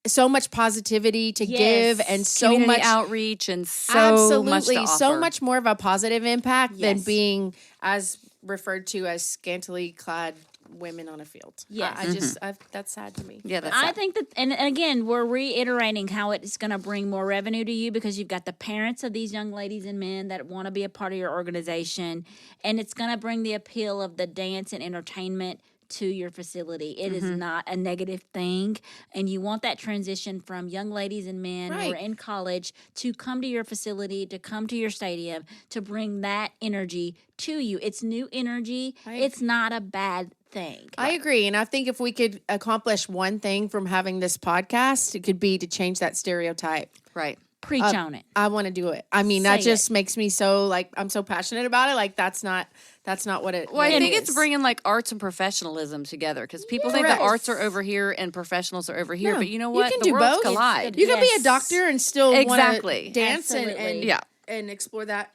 so much positivity to give and so Community much outreach and so much to absolutely offer. so much more of a positive impact than Yes. being as referred to as scantily clad women on a field. Yes. That's sad to me. Yeah, that's I sad. think that, and again, we're reiterating how it's going to bring more revenue to you because you've got the parents of these young ladies and men that want to be a part of your organization, and it's going to bring the appeal of the dance and entertainment to your facility. It is not a negative thing, and you want that transition from young ladies and men who are Right. in college to come to your facility, to come to your stadium, to bring that energy to you. It's new energy. It's not a bad thing. I agree. And I think if we could accomplish one thing from having this podcast, it could be to change that stereotype. Right. Preach on it. I want to do it. I mean, that Say just makes me so I'm so passionate about it. Like that's not what it Well, I what it think it's is. bringing like arts and professionalism together because people think Correct. the arts are over here and professionals are over here. No, But you know you what? can The do worlds both. collide. You can be a Yes. doctor and still Exactly. want to dance Absolutely. and explore that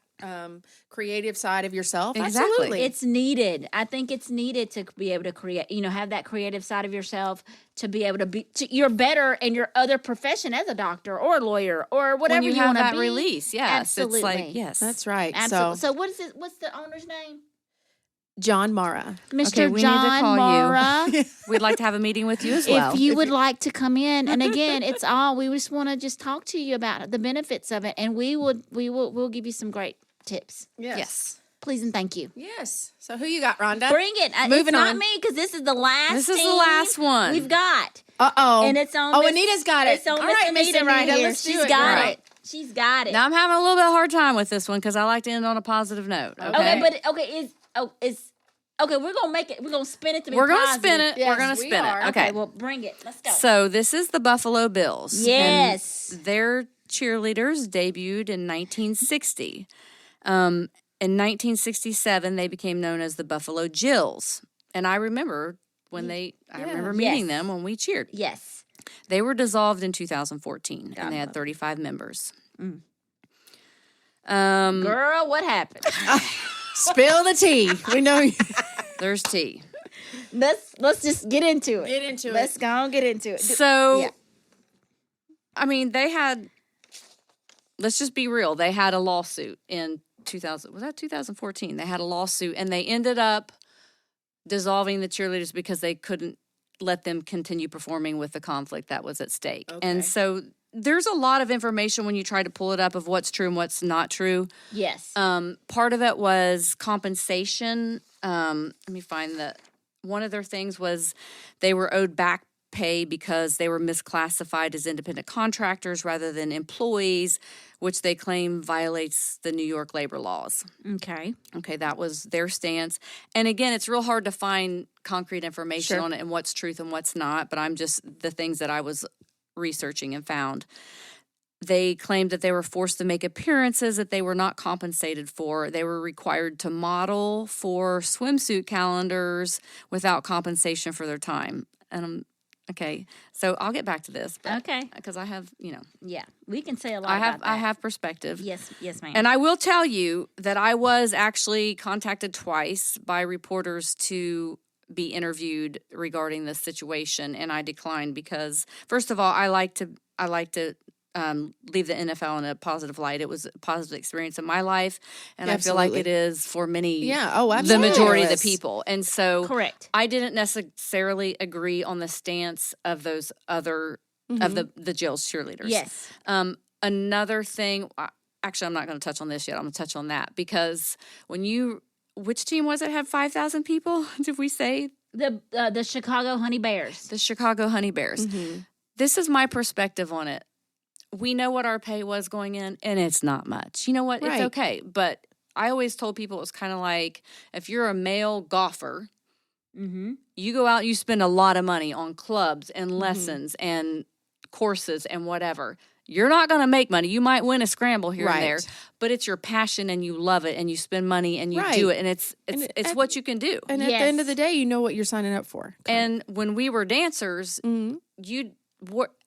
creative side of yourself. Exactly. Absolutely. It's needed. I think it's needed to be able to create, have that creative side of yourself to be able to be, you're better in your other profession as a doctor or a lawyer or whatever When you you have want to that be. release, yes. Absolutely. It's like, yes. That's right. Absolutely. So So what is it? What's the owner's name? John Mara. Mr. we need to John call you. Mara. We'd like to have a meeting with you as well. If you would like to come in, and again, it's all we just want to just talk to you about the benefits of it, and we'll give you some great tips. Yes. Please and thank you. Yes. So who you got, Rhonda? Bring it. Moving it's not on. me because this is the last. This is the team last one. we've got. Uh-oh. And it's on. Oh, Miss- Anita's got it. It's on All Miss right, Miss Anita right Anita, here. let's do She's it, got girl. it. She's got it. Now I'm having a little bit of a hard time with this one because I like to end on a positive note. Okay, Okay, we're gonna make it. We're gonna spin it to be. we're gonna positive. spin it. Yes, we're gonna we spin are. it. Okay. Well, bring it. Let's go. So this is the Buffalo Bills. and Yes. their cheerleaders debuted in 1960. In 1967, they became known as the Buffalo Jills. And I remember I remember meeting Yes. them when we cheered. Yes. They were dissolved in 2014, and they had 35 members. Girl, what happened? Spill the tea. We know you. There's tea. Let's just get into it. Get into Let's go and get into it. So, yeah. I mean, let's just be real. They had a lawsuit in 2014? They had a lawsuit and they ended up dissolving the cheerleaders because they couldn't let them continue performing with the conflict that was at stake. Okay. And so there's a lot of information when you try to pull it up of what's true and what's not true. Yes. Part of it was compensation. Let me find one of their things was they were owed back pay because they were misclassified as independent contractors rather than employees, which they claim violates the New York labor laws. Okay. Okay, that was their stance. And again, it's real hard to find concrete information Sure. on it and what's truth and what's not, but I'm just the things that I was researching and found. They claimed that they were forced to make appearances that they were not compensated for. They were required to model for swimsuit calendars without compensation for their time. And okay, so I'll get back to this. Okay. Because I have, Yeah. We can say a lot I about that. have perspective. Yes, ma'am. And I will tell you that I was actually contacted twice by reporters to be interviewed regarding this situation, and I declined because, first of all, I like to leave the NFL in a positive light. It was a positive experience in my life, and I feel like Absolutely. it is for many, Yeah. Oh, the absolutely. majority of the Yes. people. And so Correct. I didn't necessarily agree on the stance of those other of the Jill's cheerleaders. Yes. Another thing, actually, I'm not going to touch on this yet. I'm going to touch on that because which team was it had 5,000 people? Did we say The Chicago Honey Bears. the Chicago Honey Bears? This is my perspective on it. We know what our pay was going in, and it's not much. You know what? Right. It's okay, but I always told people it was kind of like if you're a male golfer, Mm-hmm. you go out, you spend a lot of money on clubs and lessons and courses and whatever. You're not going to make money. You might win a scramble here and there, but it's your passion and you love it and you spend money and you do it, and it's what you can do. And at the end of the day, you know what you're signing up for. And when we were dancers, you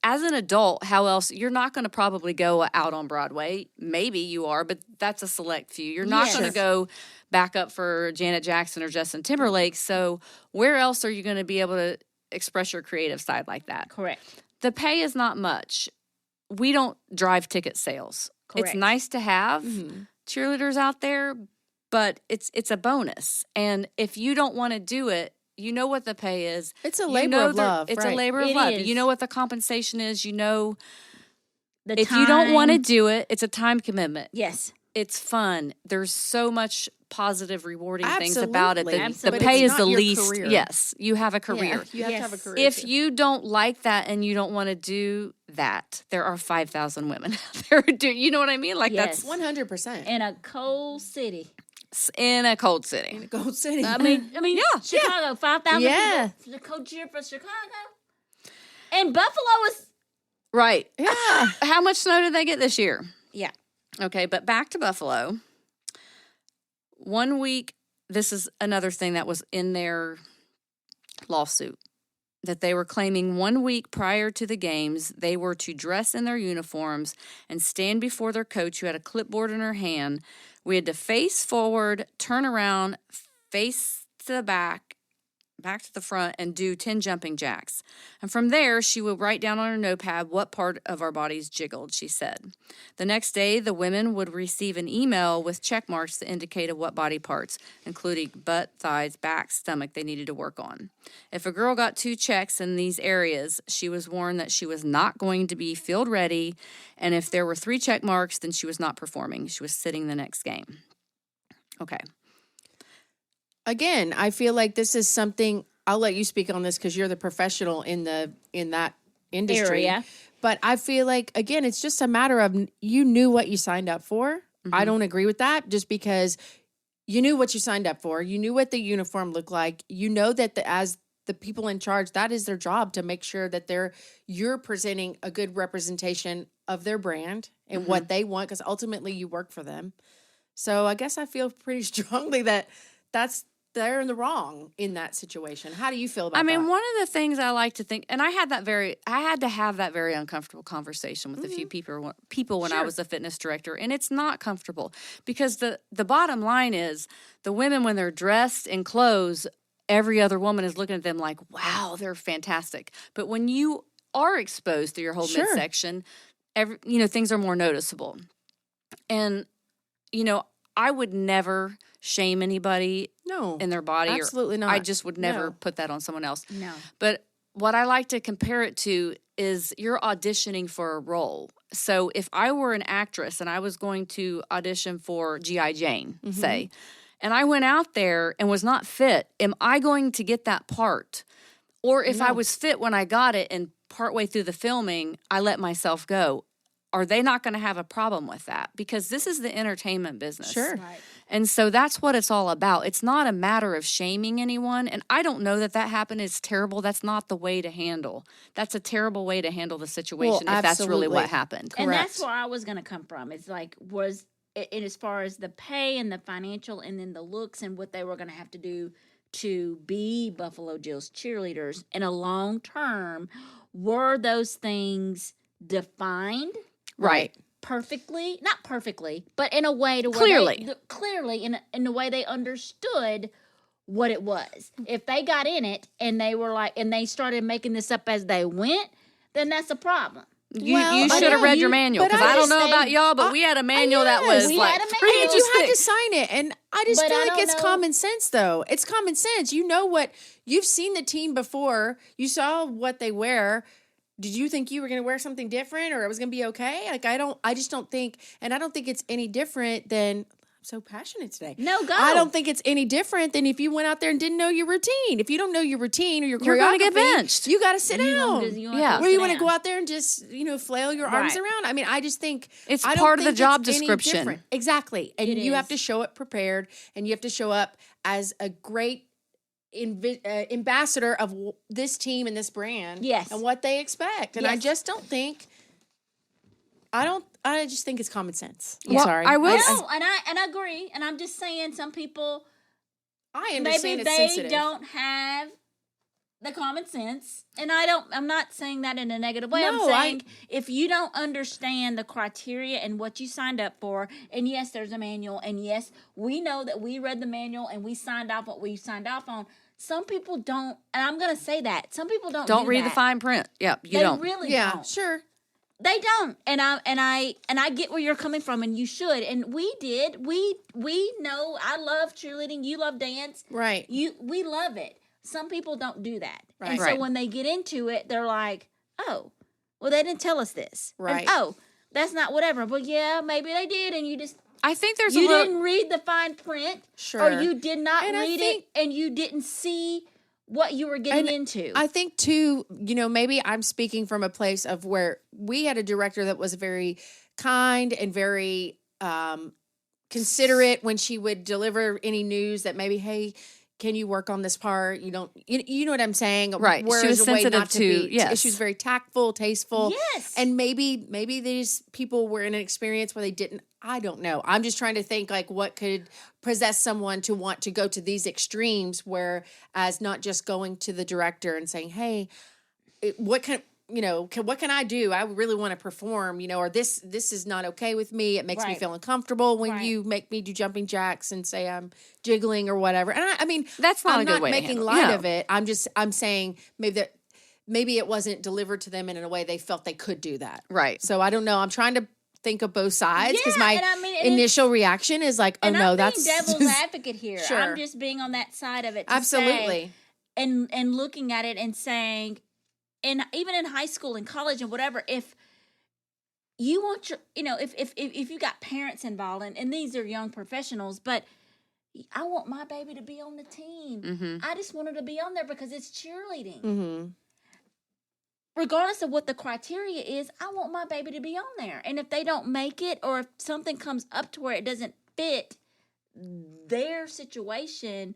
as an adult, how else? You're not going to probably go out on Broadway. Maybe you are, but that's a select few. You're not going to go back up for Janet Jackson or Justin Timberlake. So where else are you going to be able to express your creative side like that? Correct. The pay is not much. We don't drive ticket sales. Correct. It's nice to have cheerleaders out there, but it's a bonus. And if you don't want to do it, you know what the pay is. It's a labor of love. It's a labor of love. You know what the compensation is. You know, if time. you don't want to do it, it's a time commitment. Yes. It's fun. There's so much positive, rewarding things about it. The But pay it's is not the your least. career. Yes, you have a career. You have to have a career. If you don't like that and you don't want to do that, there are 5,000 women out there who do. You know what I mean? Like that's 100%. In a cold city. In a cold city. In a cold city. I mean, Chicago, 5,000 people to co-cheer for Chicago. And Buffalo is... Right. Yeah. How much snow did they get this year? Yeah. Okay, but back to Buffalo. 1 week, this is another thing that was in their lawsuit, that they were claiming 1 week prior to the games, they were to dress in their uniforms and stand before their coach who had a clipboard in her hand. We had to face forward, turn around, face to the back to the front, and do 10 jumping jacks. And from there, she would write down on her notepad what part of our bodies jiggled, she said. The next day, the women would receive an email with check marks that indicated what body parts, including butt, thighs, back, stomach, they needed to work on. If a girl got 2 checks in these areas, she was warned that she was not going to be field ready, and if there were 3 check marks, then she was not performing. She was sitting the next game. Okay. Again, I feel like this is something, I'll let you speak on this because you're the professional in that industry. Area. But I feel like, again, it's just a matter of you knew what you signed up for. I don't agree with that just because you knew what you signed up for. You knew what the uniform looked like. You know that as the people in charge, that is their job to make sure that you're presenting a good representation of their brand and what they want, because ultimately you work for them. So I guess I feel pretty strongly that they're in the wrong in that situation. How do you feel about that? I mean, one of the things I like to think, and I had to have that very uncomfortable conversation with a few people when I was a fitness director, and it's not comfortable because the bottom line is the women, when they're dressed in clothes, every other woman is looking at them like, wow, they're fantastic. But when you are exposed to your whole midsection, things are more noticeable. And, I would never shame anybody in their body. Absolutely not. I just would never put that on someone else. No. But what I like to compare it to is you're auditioning for a role. So if I were an actress and I was going to audition for G.I. Jane, say, and I went out there and was not fit, am I going to get that part? Or if I was fit when I got it and partway through the filming, I let myself go, are they not going to have a problem with that? Because this is the entertainment business. Sure. Right. And so that's what it's all about. It's not a matter of shaming anyone. And I don't know that happened. It's terrible. That's not the way to handle. That's a terrible way to handle the situation if that's really what happened. And that's where I was going to come from. It's like, as far as the pay and the financial and then the looks and what they were going to have to do to be Buffalo Jill's cheerleaders in a long term, were those things defined? Right. Perfectly, not perfectly, but in a way to clearly in the way they understood what it was. If they got in it and they were like, and they started making this up as they went, then that's a problem. You should have read your manual, because I don't know about y'all, but we had a manual that was like 3 inches you had thick. to sign it, and I just feel like it's common sense, though. It's common sense. You know what? You've seen the team before. You saw what they wear. Did you think you were going to wear something different or it was going to be okay? Like, I just don't think, and I don't think it's any different than so passionate today. No, go. I don't think it's any different than if you went out there and didn't know your routine. If you don't know your routine or your You're choreography, going to get benched. you got to sit You down. gonna just- you gonna Yeah. have to Where you sit want to down. go out there and just, flail your arms Right. around. I mean, I just think It's I don't part of the think job it's any description. different. Exactly. And It you have to is. show up prepared, and you have to show up as a great ambassador of this team and this brand. Yes. And what they expect. And I Yes. just don't think, I just think it's common sense. I'm Well, sorry. I will No, and I agree. And I'm just saying, some people I understand maybe it's they sensitive. don't have the common sense. And I'm not saying that in a negative way. I'm No, saying if you don't understand the criteria and what you signed up for, and yes, there's a manual, and yes, we know that we read the manual and we signed off what we signed off on. Some people don't, and I'm going to say that. Some people don't do read the that. fine print. Yep, you They don't. really Yeah, don't. sure. They don't, and I get where you're coming from, and you should, and we did. We know. I love cheerleading. You love dance. Right. We love it. Some people don't do that, and Right. so Right. when they get into it, they're like, "Oh, well, they didn't tell us this." And, Right. oh, that's not whatever. But yeah, maybe they did, and you I think there's you a little. didn't read the fine print, Sure. or you did not And I read think- it, and you didn't see what you were getting And into. I think too, maybe I'm speaking from a place of where we had a director that was very kind and very considerate when she would deliver any news that maybe, hey, can you work on this part? You don't, you know what I'm saying? Right. She Whereas was a way sensitive not to- be, yes. she was very tactful, tasteful. Yes. And maybe these people were in an experience where they didn't, I don't know. I'm just trying to think like what could possess someone to want to go to these extremes, whereas not just going to the director and saying, hey, what can I do? I really want to perform, or this is not okay with me. It makes me Right. feel uncomfortable when Right. you make me do jumping jacks and say I'm jiggling or whatever. And I mean, That's not I'm a good not way to making handle- light no. of it. I'm saying maybe it wasn't delivered to them in a way they felt they could do that. Right. So I don't know. I'm trying to think of both sides because Yeah, my and I mean, and initial reaction is like, oh and no, I'm that's being devil's advocate here. Sure. I'm just being on that side of it. To absolutely. say, and looking at it and saying, and even in high school and college and whatever, if you want your, if you got parents involved, and these are young professionals, but I want my baby to be on the team. Mhm. I just want her to be on there because it's cheerleading. Mm-hmm. Regardless of what the criteria is, I want my baby to be on there. And if they don't make it, or if something comes up to where it doesn't fit their situation,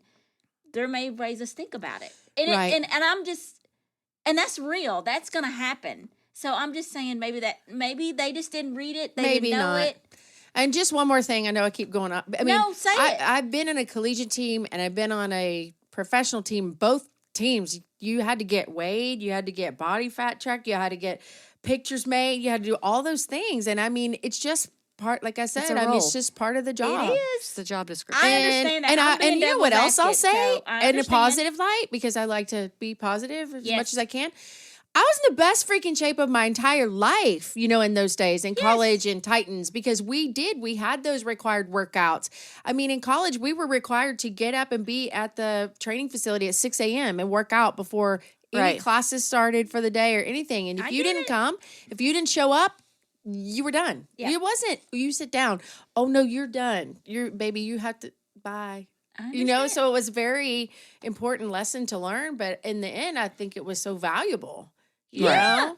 there may raise a stink about it. And Right. and I'm just, and that's real. That's gonna happen. So I'm just saying maybe they just didn't read it. They Maybe didn't know not. it. And just one more thing, I know I keep going up. I mean, No, say it. I've been in a collegiate team and I've been on a professional team. Both teams, you had to get weighed, you had to get body fat checked, you had to get pictures made, you had to do all those things. And I mean, it's just part, like I said, a I mean, it's role. just part of the job. It It's is. the job description. I understand that. And, I'm being and you know what devil's else I'll advocate, say so I in a understand. positive light, because I like to be positive as Yes. much as I can. I was in the best freaking shape of my entire life, in those days in college and Titans, because we had those required workouts. I mean, in college, we were required to get up and be at the training facility at 6 a.m. and work out before any Right. classes started for the day or anything. And if I you get didn't it. come, if you didn't show up, you were done. Yeah. It wasn't, you sit down. Oh, no, you're done. You have to, bye. I understand. So it was a very important lesson to learn, but in the end, I think it was so valuable. Yeah.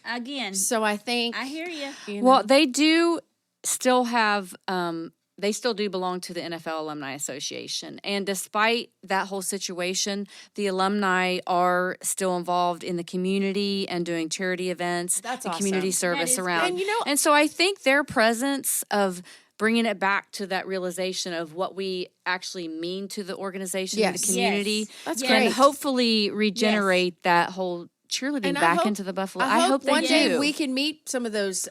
Again, So I think I hear you. Well, they do still have, they still do belong to the NFL Alumni Association. And despite that whole situation, the alumni are still involved in the community and doing charity events That's and community awesome. service That is around. great. And And so I think their presence of bringing it back to that realization of what we actually mean to the organization and Yes. the community Yes. That's Yes. can great. hopefully regenerate that whole cheerleading And I back hope- into the Buffalo. I hope they one day do. we can meet some of those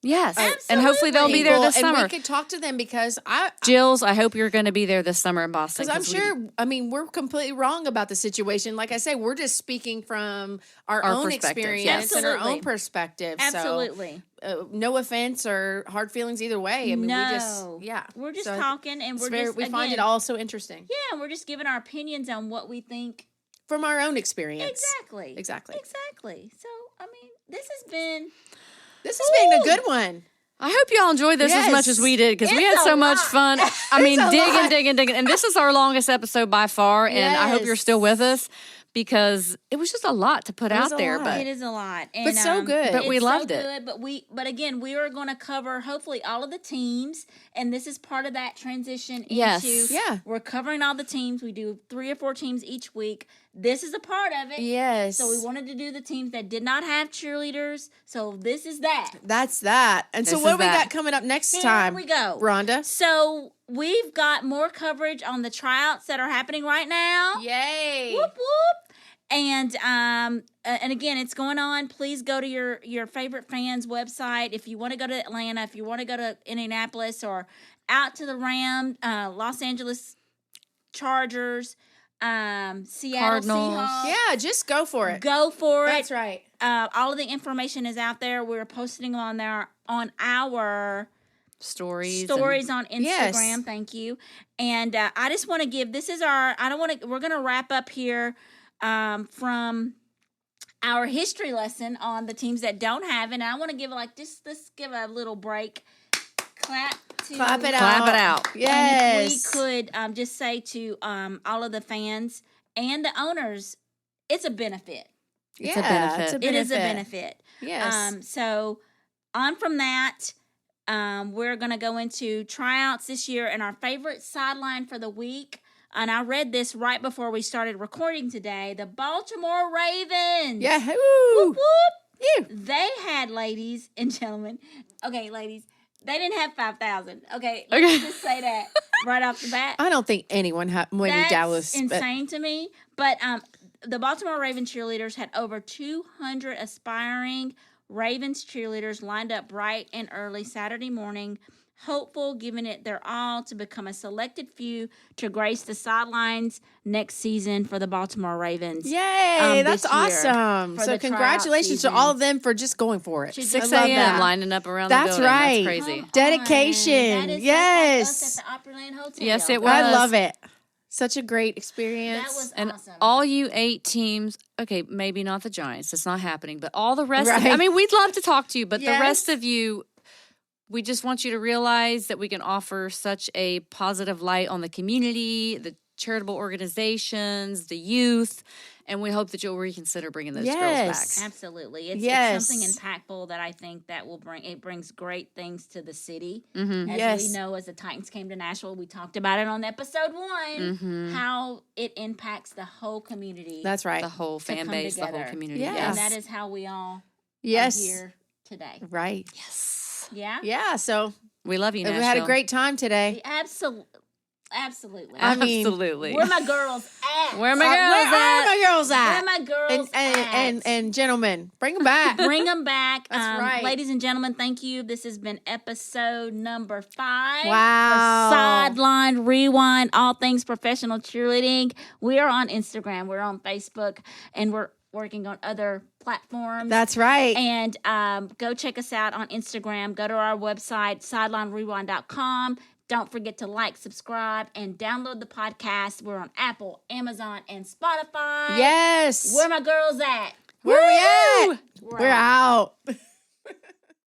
Yes. And hopefully they'll be there people, this and summer. we could talk to them because Jills, I hope you're going to be there this summer in Boston. because I'm 'cause we- sure, I mean, we're completely wrong about the situation. Like I say, we're just speaking from our Our own perspectives, experience and our Absolutely. own perspective. Absolutely. So, no offense or hard feelings either way. I mean, No. we We're just So talking, and it's we're very- just we find it again, all so interesting Yeah, we're just giving our opinions on what we think. from our own experience. Exactly. Exactly. Exactly. So, I mean, this has been This has been a good one. I hope y'all enjoyed this as much as we did because we had so much fun. I mean, digging. And this is our longest episode by far. And I hope you're still with us because it was just a lot to put out there. But it is a lot. And, but so good. But we loved it. Good, but again, we are going to cover hopefully all of the teams. And this is part of that transition into, we're covering all the teams. We do 3 or 4 teams each week. This is a part of it. Yes. So we wanted to do the teams that did not have cheerleaders. So this is that. That's that. And so what we got coming up next time? Here we go. Rhonda. So we've got more coverage on the tryouts that are happening right now. Yay. Whoop, whoop. And again, it's going on. Please go to your favorite fans' website. If you want to go to Atlanta, if you want to go to Indianapolis or out to the Los Angeles Chargers, Seattle Cardinals. Seahawks. Yeah, just go for it. Go for it. That's right. All of the information is out there. We're posting them on there on our stories on Instagram. Thank you. And I just want to give. This is our. We're going to wrap up here from our history lesson on the teams that don't have it. And I want to give let's give a little break. Clap it out. Yes. And if we could just say to all of the fans and the owners, it's a benefit. It's a benefit. It is a benefit. Yes. So on from that, we're going to go into tryouts this year and our favorite sideline for the week. And I read this right before we started recording today. The Baltimore Ravens. Yeah. Woo. Whoop, whoop. They had, ladies and gentlemen. Okay, ladies. They didn't have 5,000. Okay, let's just say that right off the bat. I don't think anyone had That's Dallas. Insane to me. But the Baltimore Ravens cheerleaders had over 200 aspiring Ravens cheerleaders lined up bright and early Saturday morning, hopeful, giving it their all to become a selected few to grace the sidelines next season for the Baltimore Ravens. Yay, that's awesome. So congratulations to all of them for just going for it. 6 a.m. lining up around the building. That's right. That's crazy. That Dedication. is yes. us at the Opryland Hotel. Yes, it was. I love it. Such a great experience. That was and awesome. all you 8 teams, okay, maybe not the Giants. It's not happening. But all the rest of you, I mean, we'd love to talk to you, but the rest of you, we just want you to realize that we can offer such a positive light on the community, the charitable organizations, the youth, and we hope that you'll reconsider bringing those girls back. Absolutely. It's something impactful that I think that brings great things to the city. Mm-hmm. As we know, as the Titans came to Nashville, we talked about it on episode 1, how it impacts the whole community. That's right. The whole fan base, the whole community. Yes. And that is how we all are here today. Right. Yes. Yeah? Yeah, so we love you, Nashville. We had a great time today. Absolutely. I mean, absolutely. Where my girls at? Where my girls at? Where my girls at? And gentlemen, bring them back. Bring them back. That's right. Ladies and gentlemen, thank you. This has been episode number 5. Wow. Sideline Rewind, all things professional cheerleading. We are on Instagram. We're on Facebook. And we're working on other platforms. That's right. And go check us out on Instagram. Go to our website, SidelineRewind.com. Don't forget to like, subscribe, and download the podcast. We're on Apple, Amazon, and Spotify. Yes. Where my girls at? Where we at? We're out.